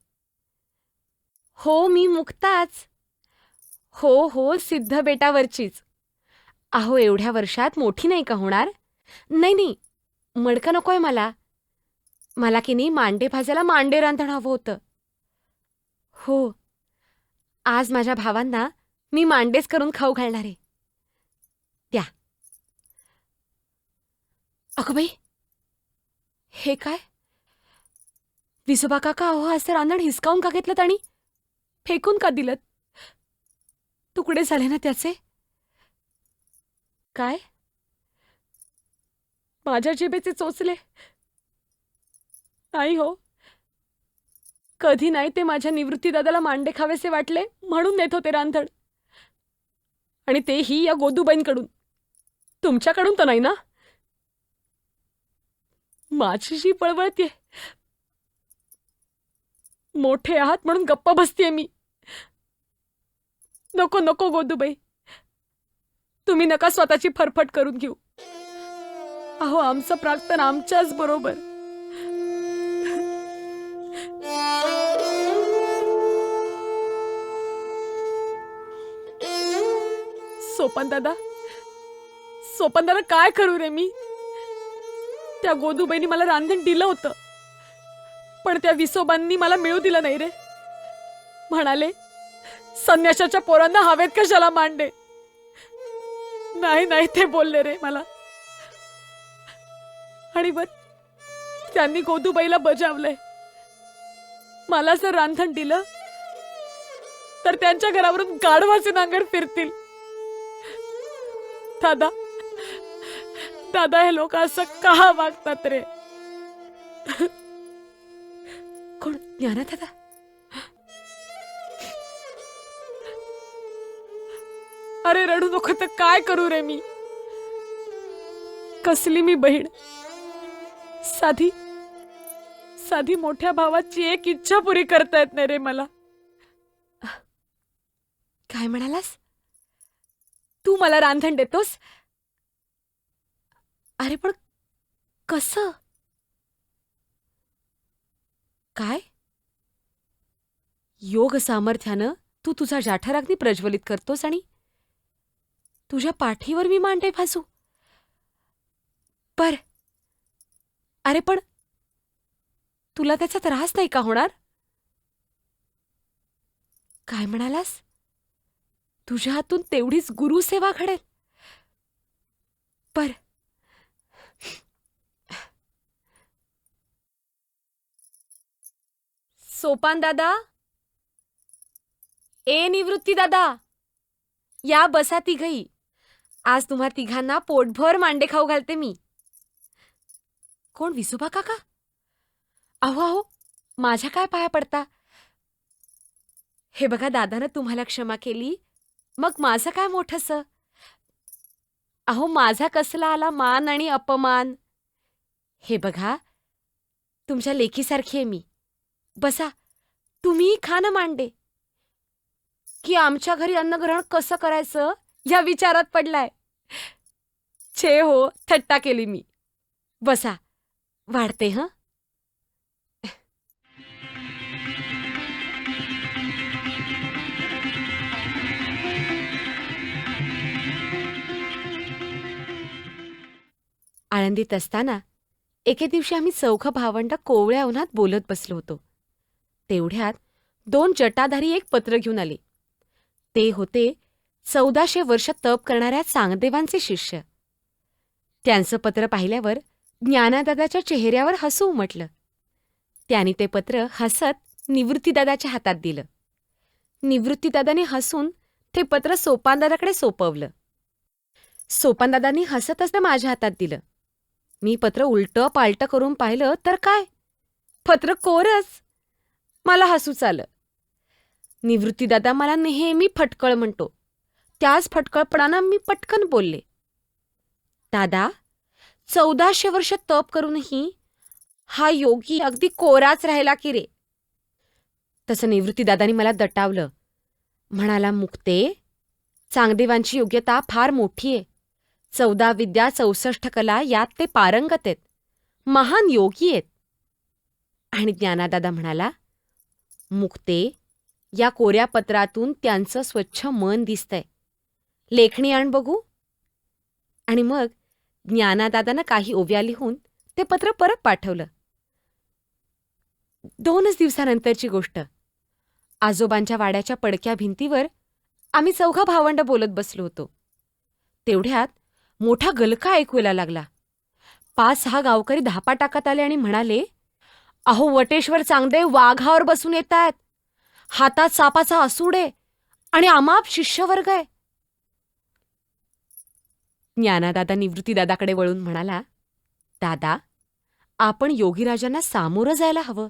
हो, मी मुक्ताच. हो हो, सिद्ध बेटावरचीच. अहो, एवढ्या वर्षात मोठी नाही का होणार? नाही नाही, मडकं नकोय मला. मला की नाही मांडे भाजायला मांडे रांधण हवं होतं. हो, आज माझ्या भावांना मी मांडेच करून खाऊ घालणार आहे. द्या. अगं बाई, हे काय? विसोबा काका, अहो असं रांधण हिसकावून का घेतलं आणि फेकून का दिलं? तुकडे झाले ना त्याचे? काय? माझ्या जिभेचे चोचले? नाही हो, कधी नाही ते माझ्या निवृत्ती दादाला मांडे खावेसे वाटले म्हणून नेत होते रांधण. आणि तेही या गोदूबाईंकडून. तुमच्याकडून तर नाही ना? माझी जी पळवळतीये. मोठे आहात म्हणून गप्पा बसतेय मी. नको नको गोदूबाई, तुम्ही नका स्वतःची फरफट करून घेऊ. अहो आमचं प्राक्तन आमच्याच बरोबर. सोपान दादा, सोपान दादा, काय करू रे मी? त्या गोदूबाईंनी मला रांधण दिलं होतं, पण त्या विसोबांनी मला मिळू दिलं नाही रे. म्हणाले संन्याशाच्या पोरांना हवेत कशाला मांडे. नाही नाही ते बोलले रे मला. आणि बर त्यांनी गोदूबाईला बजावलंय. मला जर रांधण दिलं तर त्यांच्या घरावरून गाढवाचे नांगर फिरतील. दादा, दादा, हे लोक असं का वागतात रे? कोण? ज्ञाना दादा? अरे रडू नको तर काय करू रे मी? कसली मी बहीण. साधी साधी मोठ्या भावाची एक इच्छा पुरी करता येत नाही रे मला. काय म्हणालास? तू मला रांधण देतोस? अरे पण कसं? काय? योग सामर्थ्यानं तू तुझा जाठराग्नी प्रज्वलित करतोस आणि तुझ्या पाठीवर मी मांडे भाजू? बर. अरे पण तुला त्याचा त्रास नाही का होणार? काय म्हणालास? तुझ्या हातून तेवढीच गुरुसेवा घडेल? बर. सोपान दादा, ए निवृत्ती दादा, या बसा तिघही. आज तुम्हा तिघांना पोटभर मांडे खाऊ घालते मी. कोण? विसोबा काका? अहो अहो, माझ्या काय पाया पडता? हे बघा, दादानं तुम्हाला क्षमा केली, मग माझं काय मोठंसं? अहो माझा कसला आला मान आणि अपमान? हे बघा, तुमच्या लेकीसारखी आहे मी. बसा, तुम्ही खा ना मांडे. की आमच्या घरी अन्नग्रहण कसं करायचं या विचारात पडलाय. छे हो, थट्टा केली मी. बसा, वाढते हं. आळंदीत असताना एके दिवशी आम्ही चौघं भावंड कोवळ्या उन्हात बोलत बसलो होतो. तेवढ्यात 2 जटाधारी एक पत्र घेऊन आले. ते होते 1400 वर्ष तप करणाऱ्या चांगदेवांचे शिष्य. त्यांचं पत्र पाहिल्यावर ज्ञानादादाच्या चेहऱ्यावर हसू उमटलं. त्यांनी ते पत्र हसत निवृत्तीदादाच्या हातात दिलं. निवृत्तीदादाने हसून ते पत्र सोपानदादाकडे सोपवलं. सोपानदादांनी हसतच ते माझ्या हातात दिलं. मी पत्र उलटं पालटं करून पाहिलं तर काय, पत्र कोरच. मला हसूच आलं. निवृत्तीदादा मला नेहमी फटकळ म्हणतो. त्याच फटकळपणानं मी पटकन बोलले, दादा, 1400 वर्ष तप करूनही हा योगी अगदी कोराच राहिला की रे. तसं निवृत्तीदादांनी मला दटावलं. म्हणाला, मुक्ते, चांगदेवांची योग्यता फार मोठी आहे. 14 विद्या 64 कला यात ते पारंगत आहेत. महान योगी आहेत. आणि ज्ञानादादा म्हणाला, मुक्ते, या कोऱ्या पत्रातून त्यांचं स्वच्छ मन दिसतंय. लेखणी आण बघू. आणि मग ज्ञानादादानं काही ओव्या लिहून ते पत्र परत पाठवलं. 2च दिवसानंतरची गोष्ट. आजोबांच्या वाड्याच्या पडक्या भिंतीवर आम्ही 4 भावंड बोलत बसलो होतो. तेवढ्यात मोठा गलका ऐकूयला लागला. 5-6 गावकरी धापा टाकत आले आणि म्हणाले, "अहो, वटेश्वर चांगदेव वाघावर बसून येतायत. हातात सापाचा असूड आहे आणि अमाप शिष्यवर्ग आहे." ज्ञानादादा निवृत्तीदादाकडे वळून म्हणाला, "दादा, आपण योगीराजांना सामोरं जायला हवं."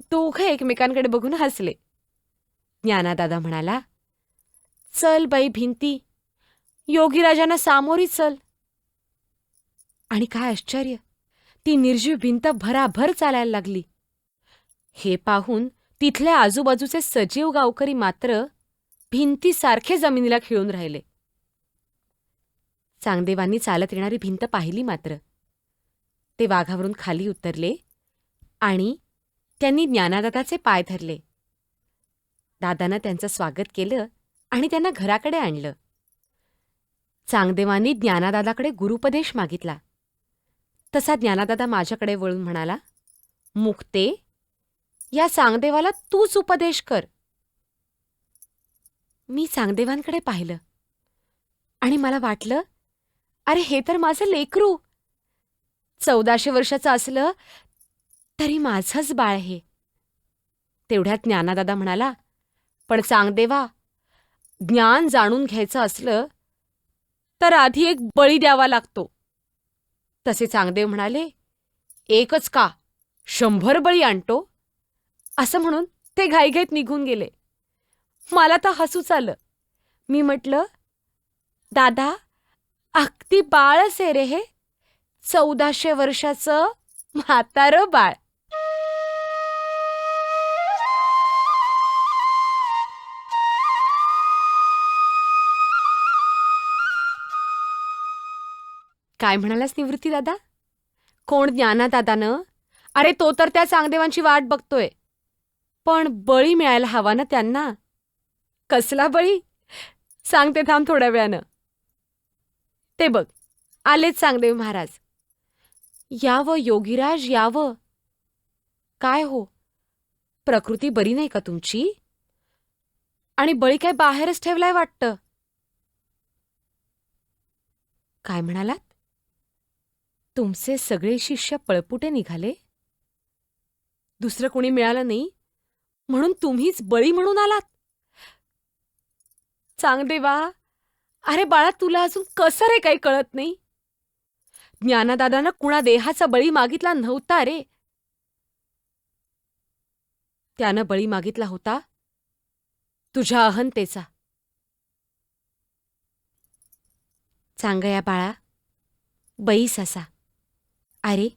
दोघं एकमेकांकडे बघून हसले. ज्ञानादादा म्हणाला, "चल बाई भिंती, योगीराजांना सामोरी चल." आणि काय आश्चर्य, ती निर्जीव भिंत भराभर चालायला लागली. हे पाहून तिथल्या आजूबाजूचे सजीव गावकरी मात्र भिंतीसारखे जमिनीला खिळून राहिले. चांगदेवांनी चालत येणारी भिंत पाहिली मात्र. ते वाघावरून खाली उतरले आणि त्यांनी ज्ञानादादाचे पाय धरले. दादानं त्यांचं स्वागत केलं आणि त्यांना घराकडे आणलं. चांगदेवांनी ज्ञानादादाकडे गुरुपदेश मागितला. तसा ज्ञानादादा माझ्याकडे वळून म्हणाला, "मुक्ते, या चांगदेवाला तूच उपदेश कर." मी चांगदेवांकडे पाहिलं आणि मला वाटलं, अरे हे तर माझं लेकरू. 1400 वर्षाचं असलं तरी माझंच बाळ हे. तेवढ्यात ज्ञानादादा म्हणाला, "पण चांगदेवा, ज्ञान जाणून घ्यायचं असलं तर आधी एक बळी द्यावा लागतो." तसे चांगदेव म्हणाले, "एकच का, 100 बळी आणतो." असं म्हणून ते घाईघाईत निघून गेले. मला तर हसूच आलं. मी म्हटलं, "दादा, अगदी बाळच आहे रे हे, 1400 वर्षाचं म्हातारं बाळ." काय म्हणालास निवृत्ती दादा? कोण ज्ञानादादानं? अरे तो तर त्या चांगदेवांची वाट बघतोय. पण बळी मिळायला हवा ना त्यांना. कसला बळी? सांगते थांब थोड्या वेळानं. ते बघ, आलेच चांगदेव महाराज. यावं योगीराज, यावं. काय हो, प्रकृती बरी नाही का तुमची? आणि बळी काय बाहेरच ठेवलाय वाटतं. काय म्हणालात? तुमचे सगळे शिष्य पळपुटे निघाले? दुसरं कोणी मिळालं नाही म्हणून तुम्हीच बळी म्हणून आलात? चांगदेवा, अरे बाळा, तुला अजून कसं रे काही कळत नाही? ज्ञानदादानं कुणा देहाचा बळी मागितला नव्हता रे. त्यानं बळी मागितला होता तुझ्या अहंतेचा. चांगया बाळा, बैस असा. अरे,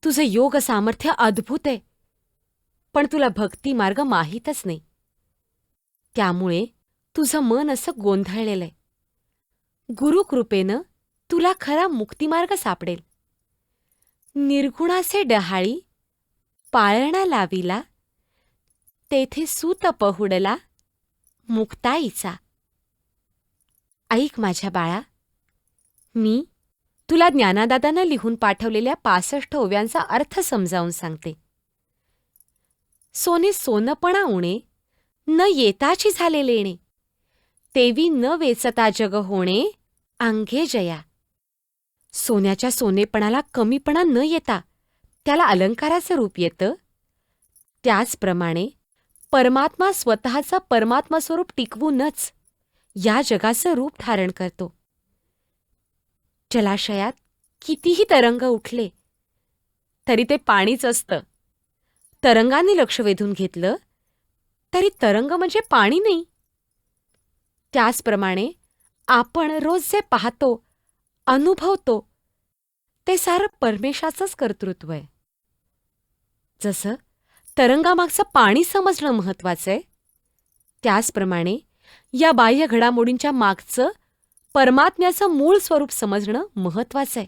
तुझं योग सामर्थ्य अद्भुत आहे, पण तुला भक्ती मार्ग माहीतच नाही. त्यामुळे तुझं मन असं गोंधळलेलंय. गुरुकृपेनं तुला खरा मुक्तिमार्ग सापडेल. निर्गुणाचे डहाळी पाळणा लाविला, तेथे सूत पहुडला मुक्ताईचा. ऐक माझ्या बाळा, मी तुला ज्ञानादादानं लिहून पाठवलेल्या 65 ओव्यांचा अर्थ समजावून सांगते. सोने सोनपणा उणे, न येताची झाले लेणे. तेवी न वेचता जग होणे, अंगे जया. सोन्याच्या सोनेपणाला कमीपणा न येता त्याला अलंकाराचं रूप येतं. त्याचप्रमाणे परमात्मा स्वतःचं परमात्मा स्वरूप टिकवूनच या जगाचं रूप धारण करतो. जलाशयात कितीही तरंग उठले तरी ते पाणीच असतं. तरंगांनी लक्ष वेधून घेतलं तरी तरंग म्हणजे पाणी नाही. त्याचप्रमाणे आपण रोज जे पाहतो, अनुभवतो, ते सारं परमेशाचंच कर्तृत्व आहे. जसं तरंगामागचं पाणी समजणं महत्वाचं आहे, त्याचप्रमाणे या बाह्य घडामोडींच्या मागचं परमात्म्याचं मूळ स्वरूप समजणं महत्वाचं आहे.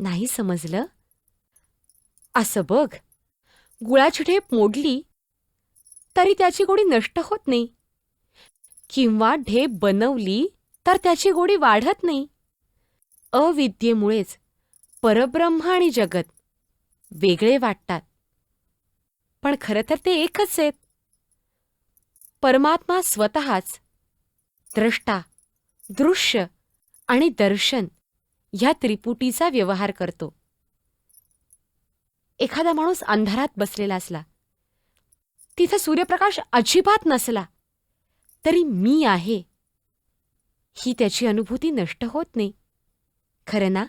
नाही समजलं? असं बघ, गुळाची ढेप मोडली तरी त्याची गोडी नष्ट होत नाही, किंवा ढेप बनवली तर त्याची गोडी वाढत नाही. अविद्येमुळेच परब्रह्म आणि जगत वेगळे वाटतात, पण खरं तर ते एकच आहेत. परमात्मा स्वतःच द्रष्टा, दृश्य आणि दर्शन ह्या त्रिपुटीचा व्यवहार करतो. एखादा माणूस अंधारात बसलेला असला, तिथं सूर्यप्रकाश अजिबात नसला, तरी मी आहे ही त्याची अनुभूती नष्ट होत नाही. खरं ना?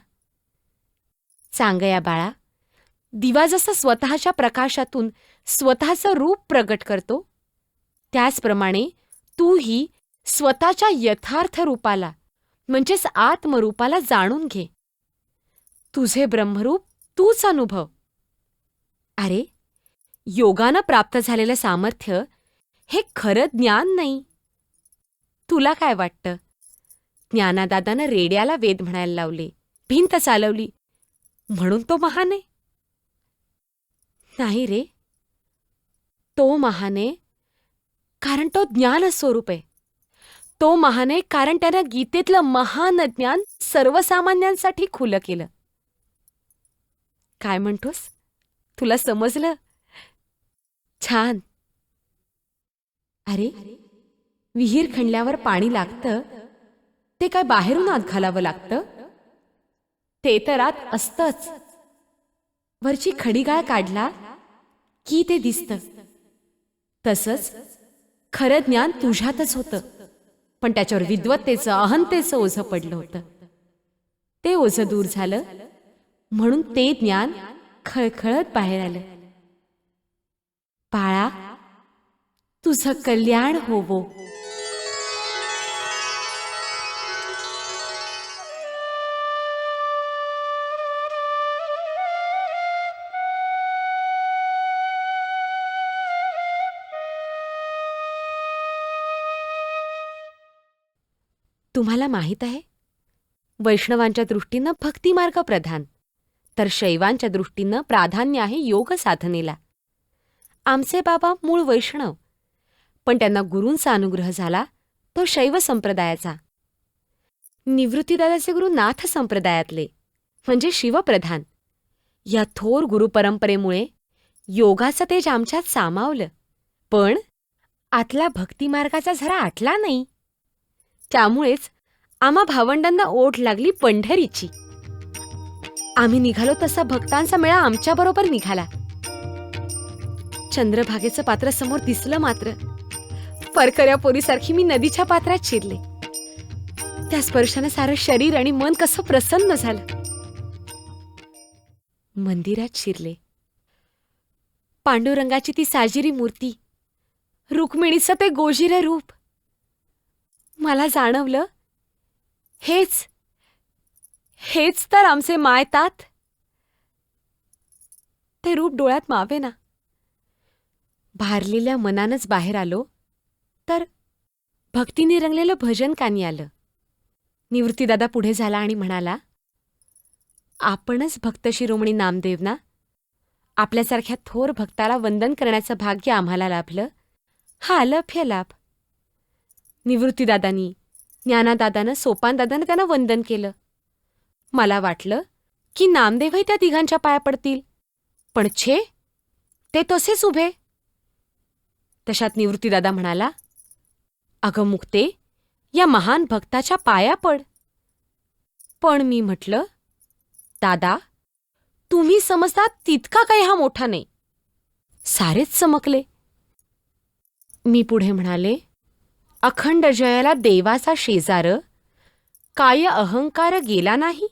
चांगया बाळा, दिवा जसा स्वतःच्या प्रकाशातून स्वतःचं रूप प्रगट करतो, त्याचप्रमाणे तूही स्वतःच्या यथार्थ रूपाला म्हणजेच आत्मरूपाला जाणून घे. तुझे ब्रह्मरूप तूच अनुभव. अरे, योगानं प्राप्त झालेलं सामर्थ्य हे खरं ज्ञान नाही. तुला काय वाटतं? ज्ञानादादानं रेड्याला वेद म्हणायला लावले, भिंत चालवली म्हणून तो महान आहे? नाही रे, तो महान आहे कारण तो ज्ञान स्वरूप आहे. तो महान आहे कारण त्यानं गीतेतलं महान ज्ञान सर्वसामान्यांसाठी खुलं केलं. काय म्हणतोस? तुला समजलं? छान. अरे, विहीर खणल्यावर पाणी लागतं ते काय बाहेरून आत घालावं लागतं? ते तर आत असतंच. वरची खडीगाळ काढला की ते दिसतं. तसंच खरं ज्ञान तुझ्यातच होतं, पण त्याच्यावर विद्वत्तेचं अहंतेचं ओझं पडलं होतं. ते ओझं दूर झालं म्हणून ते ज्ञान खळखळत बाहेर आलं. बाळा, तुझं कल्याण होवो. तुम्हाला माहीत आहे, वैष्णवांच्या दृष्टीनं भक्तिमार्ग प्रधान, तर शैवांच्या दृष्टीनं प्राधान्य आहे योग साधनेला. आमचे बाबा मूळ वैष्णव, पण त्यांना गुरूंचा अनुग्रह झाला तो शैव संप्रदायाचा. निवृत्तीदादाचे गुरु नाथ संप्रदायातले, म्हणजे शिवप्रधान. या थोर गुरुपरंपरेमुळे योगाचं तेज आमच्यात सामावलं, पण आतला भक्तिमार्गाचा झरा आटला नाही. त्यामुळेच आम्हा भावंडांना ओढ लागली पंढरीची. आम्ही निघालो तसा भक्तांचा मेळा आमच्याबरोबर निघाला. चंद्रभागेचं पात्र समोर दिसलं मात्र परकऱ्या पोरीसारखी मी नदीच्या पात्रात शिरले. त्या स्पर्शानं सारं शरीर आणि मन कसं प्रसन्न झालं. मंदिरात शिरले. पांडुरंगाची ती साजिरी मूर्ती, रुक्मिणीचं ते गोजिरं रूप. मला जाणवलं, हेच तर आमचे मायतात. ते रूप डोळ्यात मावेना. भारलेल्या मनानच बाहेर आलो तर भक्तीने रंगलेलं भजन कानी आलं. निवृत्तीदादा पुढे झाला आणि म्हणाला, आपणच भक्त शिरोमणी नामदेव ना? आपल्यासारख्या थोर भक्ताला वंदन करण्याचं भाग्य आम्हाला लाभलं. हा अलभ्य लाभ. निवृत्तीदादांनी, ज्ञानादादानं, सोपानदादानं त्यांना वंदन केलं. मला वाटलं की नामदेवही त्या तिघांच्या पाया पडतील, पण छे, ते तसेच उभे. तशात निवृत्तीदादा म्हणाला, अगं मुक्ते, या महान भक्ताच्या पाया पड. पण मी म्हटलं, दादा, तुम्ही समजता तितका काही हा मोठा नाही. सारेच चमकले. मी पुढे म्हणाले, अखंड जयाला देवाचा शेजार, काय अहंकार गेला नाही.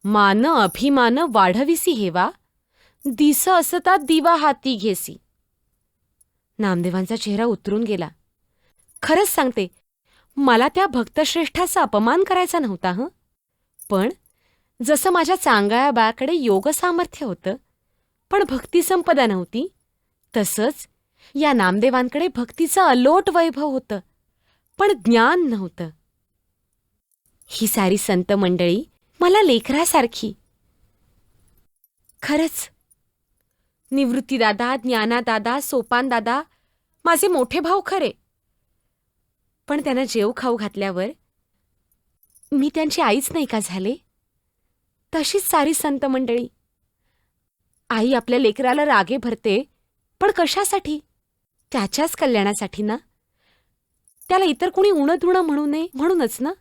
मान अभिमान वाढविसी हेवा, दिस असता दिवा हाती घेसी. नामदेवांचा चेहरा उतरून गेला. खरंच सांगते, मला त्या भक्तश्रेष्ठाचा अपमान करायचा नव्हता हं. पण जसं माझ्या चांगळ्या बाळाकडे योग सामर्थ्य होतं, पण भक्तिसंपदा नव्हती, तसंच या नामदेवांकडे भक्तीचं अलोट वैभव होतं, पण ज्ञान नव्हतं. ही सारी संत मंडळी मला लेकरासारखी. खरंच, निवृत्तीदादा, ज्ञानादादा, सोपानदादा माझे मोठे भाऊ खरे, पण त्यांना जेव खाऊ घातल्यावर मी त्यांची आईच नाही का झाले? तशीच सारी संत मंडळी. आई आपल्या लेकराला रागे भरते, पण कशासाठी? त्याच्याच कल्याणासाठी ना. त्याला इतर कोणी उणं धुणं म्हणू नये म्हणूनच ना.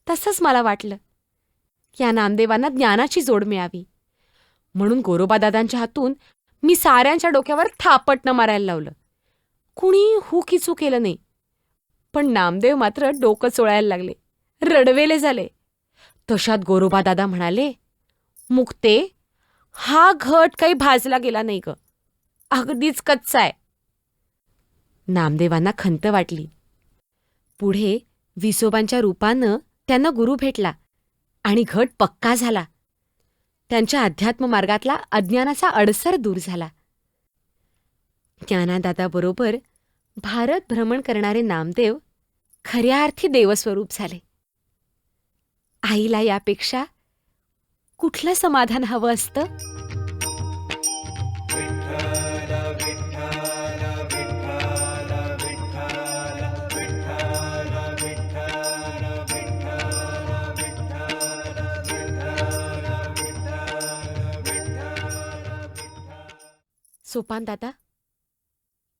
तसंच मला वाटलं, या नामदेवांना ज्ञानाची जोड मिळावी म्हणून गोरोबादादांच्या हातून मी साऱ्यांच्या डोक्यावर थापटणं मारायला लावलं. कुणी हू किचू केलं नाही, पण नामदेव मात्र डोकं चोळायला लागले, रडवेले झाले. तशात गोरोबादादा म्हणाले, मुक्ते, हा घट काही भाजला गेला नाही ग, अगदीच कच्चा आहे. नामदेवांना खंत वाटली. पुढे विसोबांच्या रूपानं त्यांना गुरु भेटला आणि घट पक्का झाला. त्यांच्या अध्यात्म मार्गातला अज्ञानाचा अडसर दूर झाला. ज्ञानादादाबरोबर भारत भ्रमण करणारे नामदेव खऱ्या अर्थी देवस्वरूप झाले. आईला यापेक्षा कुठलं समाधान हवं असतं? सोपान दादा,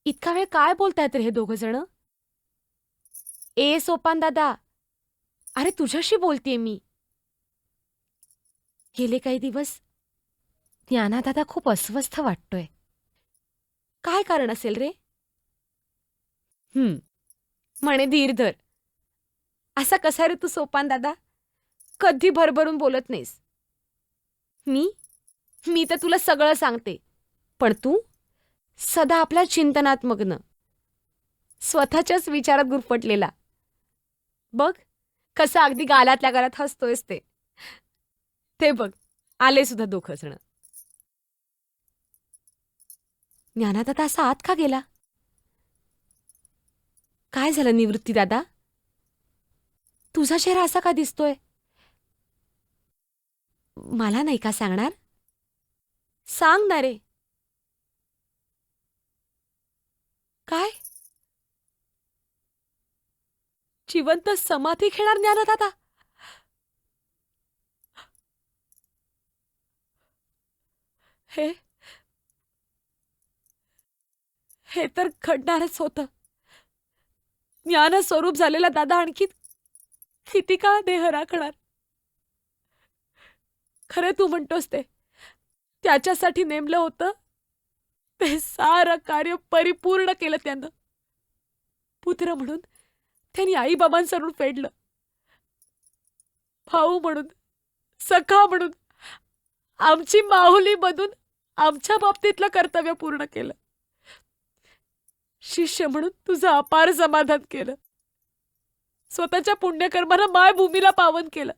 इतका वेळ काय बोलतायत रे हे दोघं जण? ए सोपान दादा, अरे तुझ्याशी बोलतेय मी. गेले काही दिवस ज्ञानादादा खूप अस्वस्थ वाटतोय. काय कारण असेल रे? म्हणे धीर धर. असा कसा रे तू सोपान दादा? कधी भरभरून बोलत नाहीस. मी तर तुला सगळं सांगते, पण तू सदा आपल्या चिंतनात मग्न, स्वतःच्याच विचारात गुरफटलेला. बघ कसा अगदी गालातल्या गालात हसतोयस ते. ते बघ, आले सुद्धा दोघं जण. ज्ञानादादा असा आत का गेला? काय झालं निवृत्ती दादा? तुझा चेहरा असा का दिसतोय? मला नाही का सांगणार? सांग ना रे. काय? जिवंत समाधी घेणार ज्ञानदादा? हे तर घडणारच होतं. ज्ञानस्वरूप झालेला दादा आणखी किती काळ देह राखणार? खरे तू म्हणतोस ते त्याच्यासाठी नेमलं होतं, ते सारं कार्य परिपूर्ण केलं त्यानं. पुत्र म्हणून त्यांनी आईबाबांसरून फेडलं, भाऊ म्हणून, सखा म्हणून, आमची माहुली बनून आमच्या बाबतीतलं कर्तव्य पूर्ण केलं. शिष्य म्हणून तुझं अपार समाधान केलं. स्वतःच्या पुण्यकर्मानं मायभूमीला पावन केलं.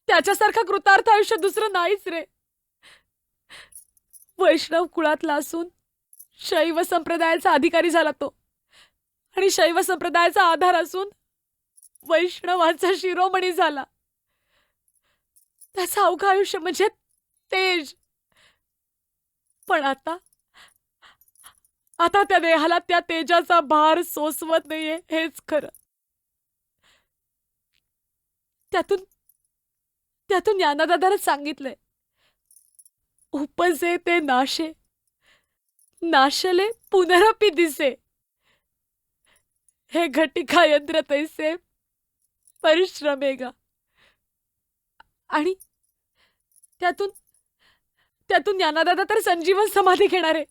त्याच्यासारखं कृतार्थ आयुष्य दुसरं नाहीच रे. वैष्णव कुळातला असून शैव संप्रदायाचा अधिकारी झाला तो, आणि शैव संप्रदायाचा आधार असून वैष्णवांचा शिरोमणी झाला. त्याचं अवघं आयुष्य म्हणजे तेज. पण आता त्या देहाला त्या तेजाचा भार सोसवत नाहीये, हेच खरं. त्यातून ज्ञानदादाने सांगितलंय, उपजे ते नाशे, नाशले पुनरपि दिसे. हे घटिका यंत्र तैसे परिश्रमेगा. आणि त्यातून ज्ञानदादा तर संजीवन समाधी घेणार आहे.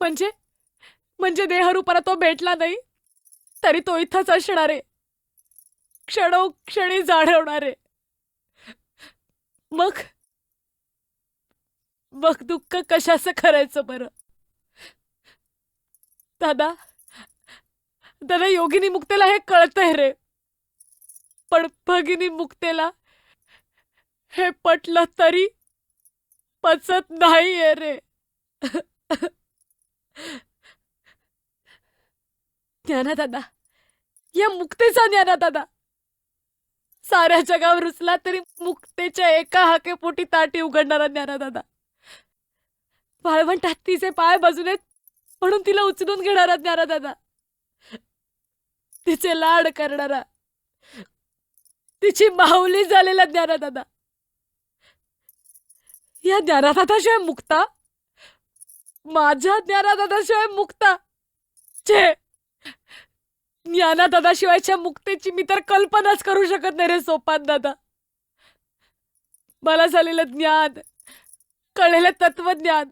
म्हणजे देहरूपाला तो भेटला नाही तरी तो इथंच असणार आहे, क्षणोक्षणी जाणवणार आहे. मग दुःख कशाचं करायचं बरं? दादा योगिनी मुक्तेला हे कळतंय रे, पण भगिनी मुक्तेला हे पटलं तरी पचत नाहीये रे. ज्ञानदादा, या मुक्तेचा ज्ञानदादा साऱ्या जगावर रुसला तरी मुक्तेच्या एका हाकेपोटी ताटी उघडणारा ज्ञानदादा. वाळवंटात तिचे पाय बाजूनेत म्हणून तिला उचलून घेणारा ज्ञानदादा. तिचे लाड करणारा, तिची माऊली झालेला ज्ञानदादा. या ज्ञानदादाशिवाय मुक्ता, माझ्या ज्ञानदादाशिवाय मुक्ता, छे, ज्ञानदादाशिवायच्या मुक्तेची मी तर कल्पनाच करू शकत नाही रे सोपान दादा. मला झालेलं ज्ञान, कळलेलं तत्वज्ञान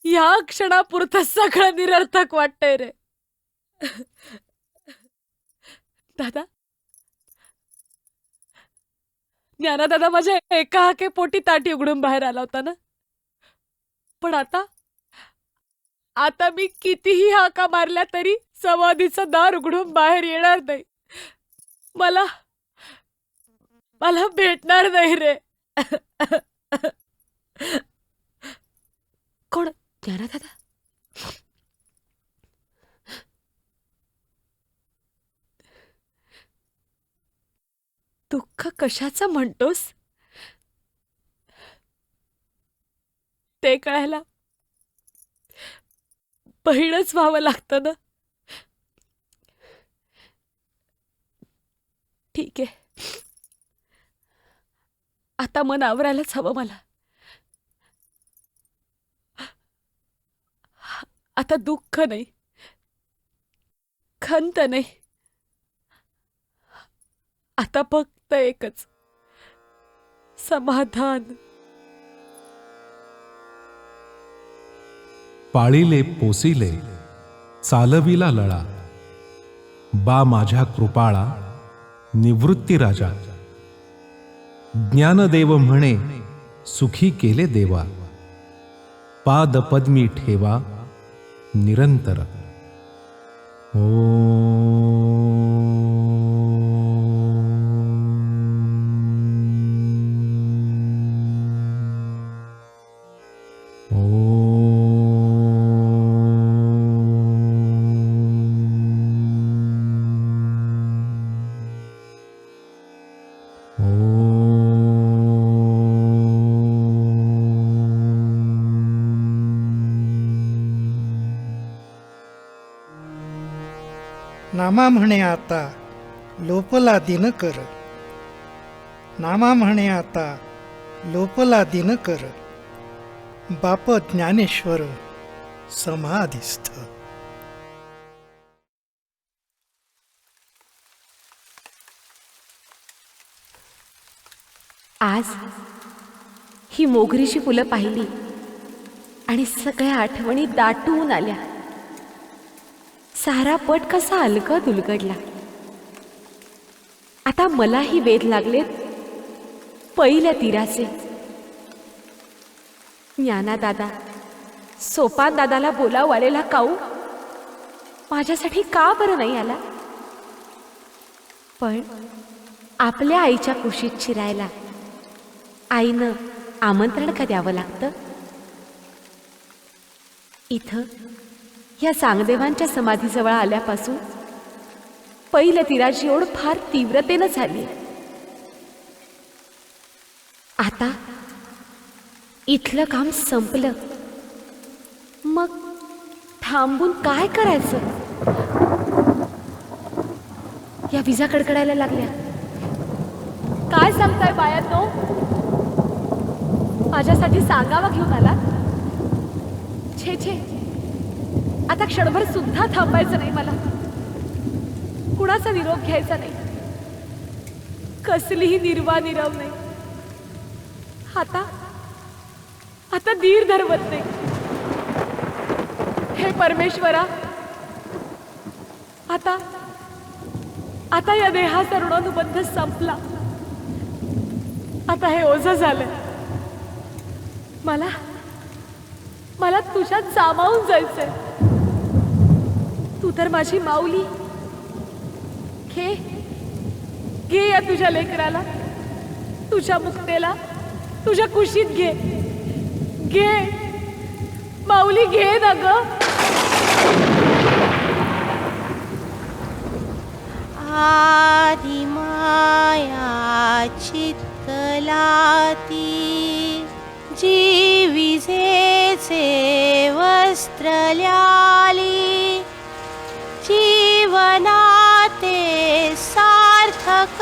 या क्षणापुरतं सगळं निरर्थक वाटतंय रे. दादा, ज्ञानदादा माझ्या एका हाके पोटी ताटी उघडून बाहेर आला होता ना, पण आता मी कितीही हाका मारल्या तरी समाधीचं दार उघडून बाहेर येणार नाही. मला भेटणार नाही रे. कोण ज्ञानदादा? दुःख कशाचं म्हणतोस ते कळायला बहीणच व्हावं लागतं ना. ठीक आहे, आता मन आवरायलाच हवं मला. आता दुःख नाही, खंत नाही, आता फक्त एकच समाधान. पाळीले पोसिले चालविला लळा, बा माझ्या कृपाळा निवृत्ती राजा. ज्ञानदेव म्हणे सुखी केले देवा, पाद पद्मी ठेवा निरंतर. नामा म्हणे आता लोपला दिनकर, नामा म्हणे आता लोपला दिनकर, बाप ज्ञानेश्वर समाधिस्थ. आज ही मोगरीची फुलं पाहिली आणि सगळ्या आठवणी दाटून आल्या. सारा पट कसा अलगद उलगडला. आता मलाही वेध लागलेत पहिल्या तीराचे. ज्ञानादादा सोपान दादाला बोलावू आलेला काऊ माझ्यासाठी का बरं नाही आला? पण आपल्या आईच्या कुशीत शिरायला आईनं आमंत्रण का द्यावं लागतं? इथं या चांगदेवांच्या समाधीजवळ आल्यापासून पहिल्या तीराची ओढ फार तीव्रतेनं झाली. आता इथलं काम संपलं, मग थांबून काय करायचं? या विजा कडकडायला लागल्या. काय सांगताय बायानो? माझ्यासाठी सांगावा घेऊन आला? छे छे, आता क्षणभर सुद्धा थांबायचं नाही मला. कुणाचा निरोप घ्यायचा नाही, कसलीही निर्वा निरव नाही. आता धीर धरवत नाही. हे परमेश्वरा, आता या देहाचा ऋणानुबंध संपला. आता हे ओझं झालं. मला तुझ्यात सामावून जायचंय. तू तर माझी माऊली. घे या तुझ्या लेकराला, तुझ्या मुक्तेला, तुझ्या कुशीत घे माऊली, घे ना ग. आदि माया चित्तलाती, जी विजेचे वस्त्र ल्याली, जीवनाते सार्थक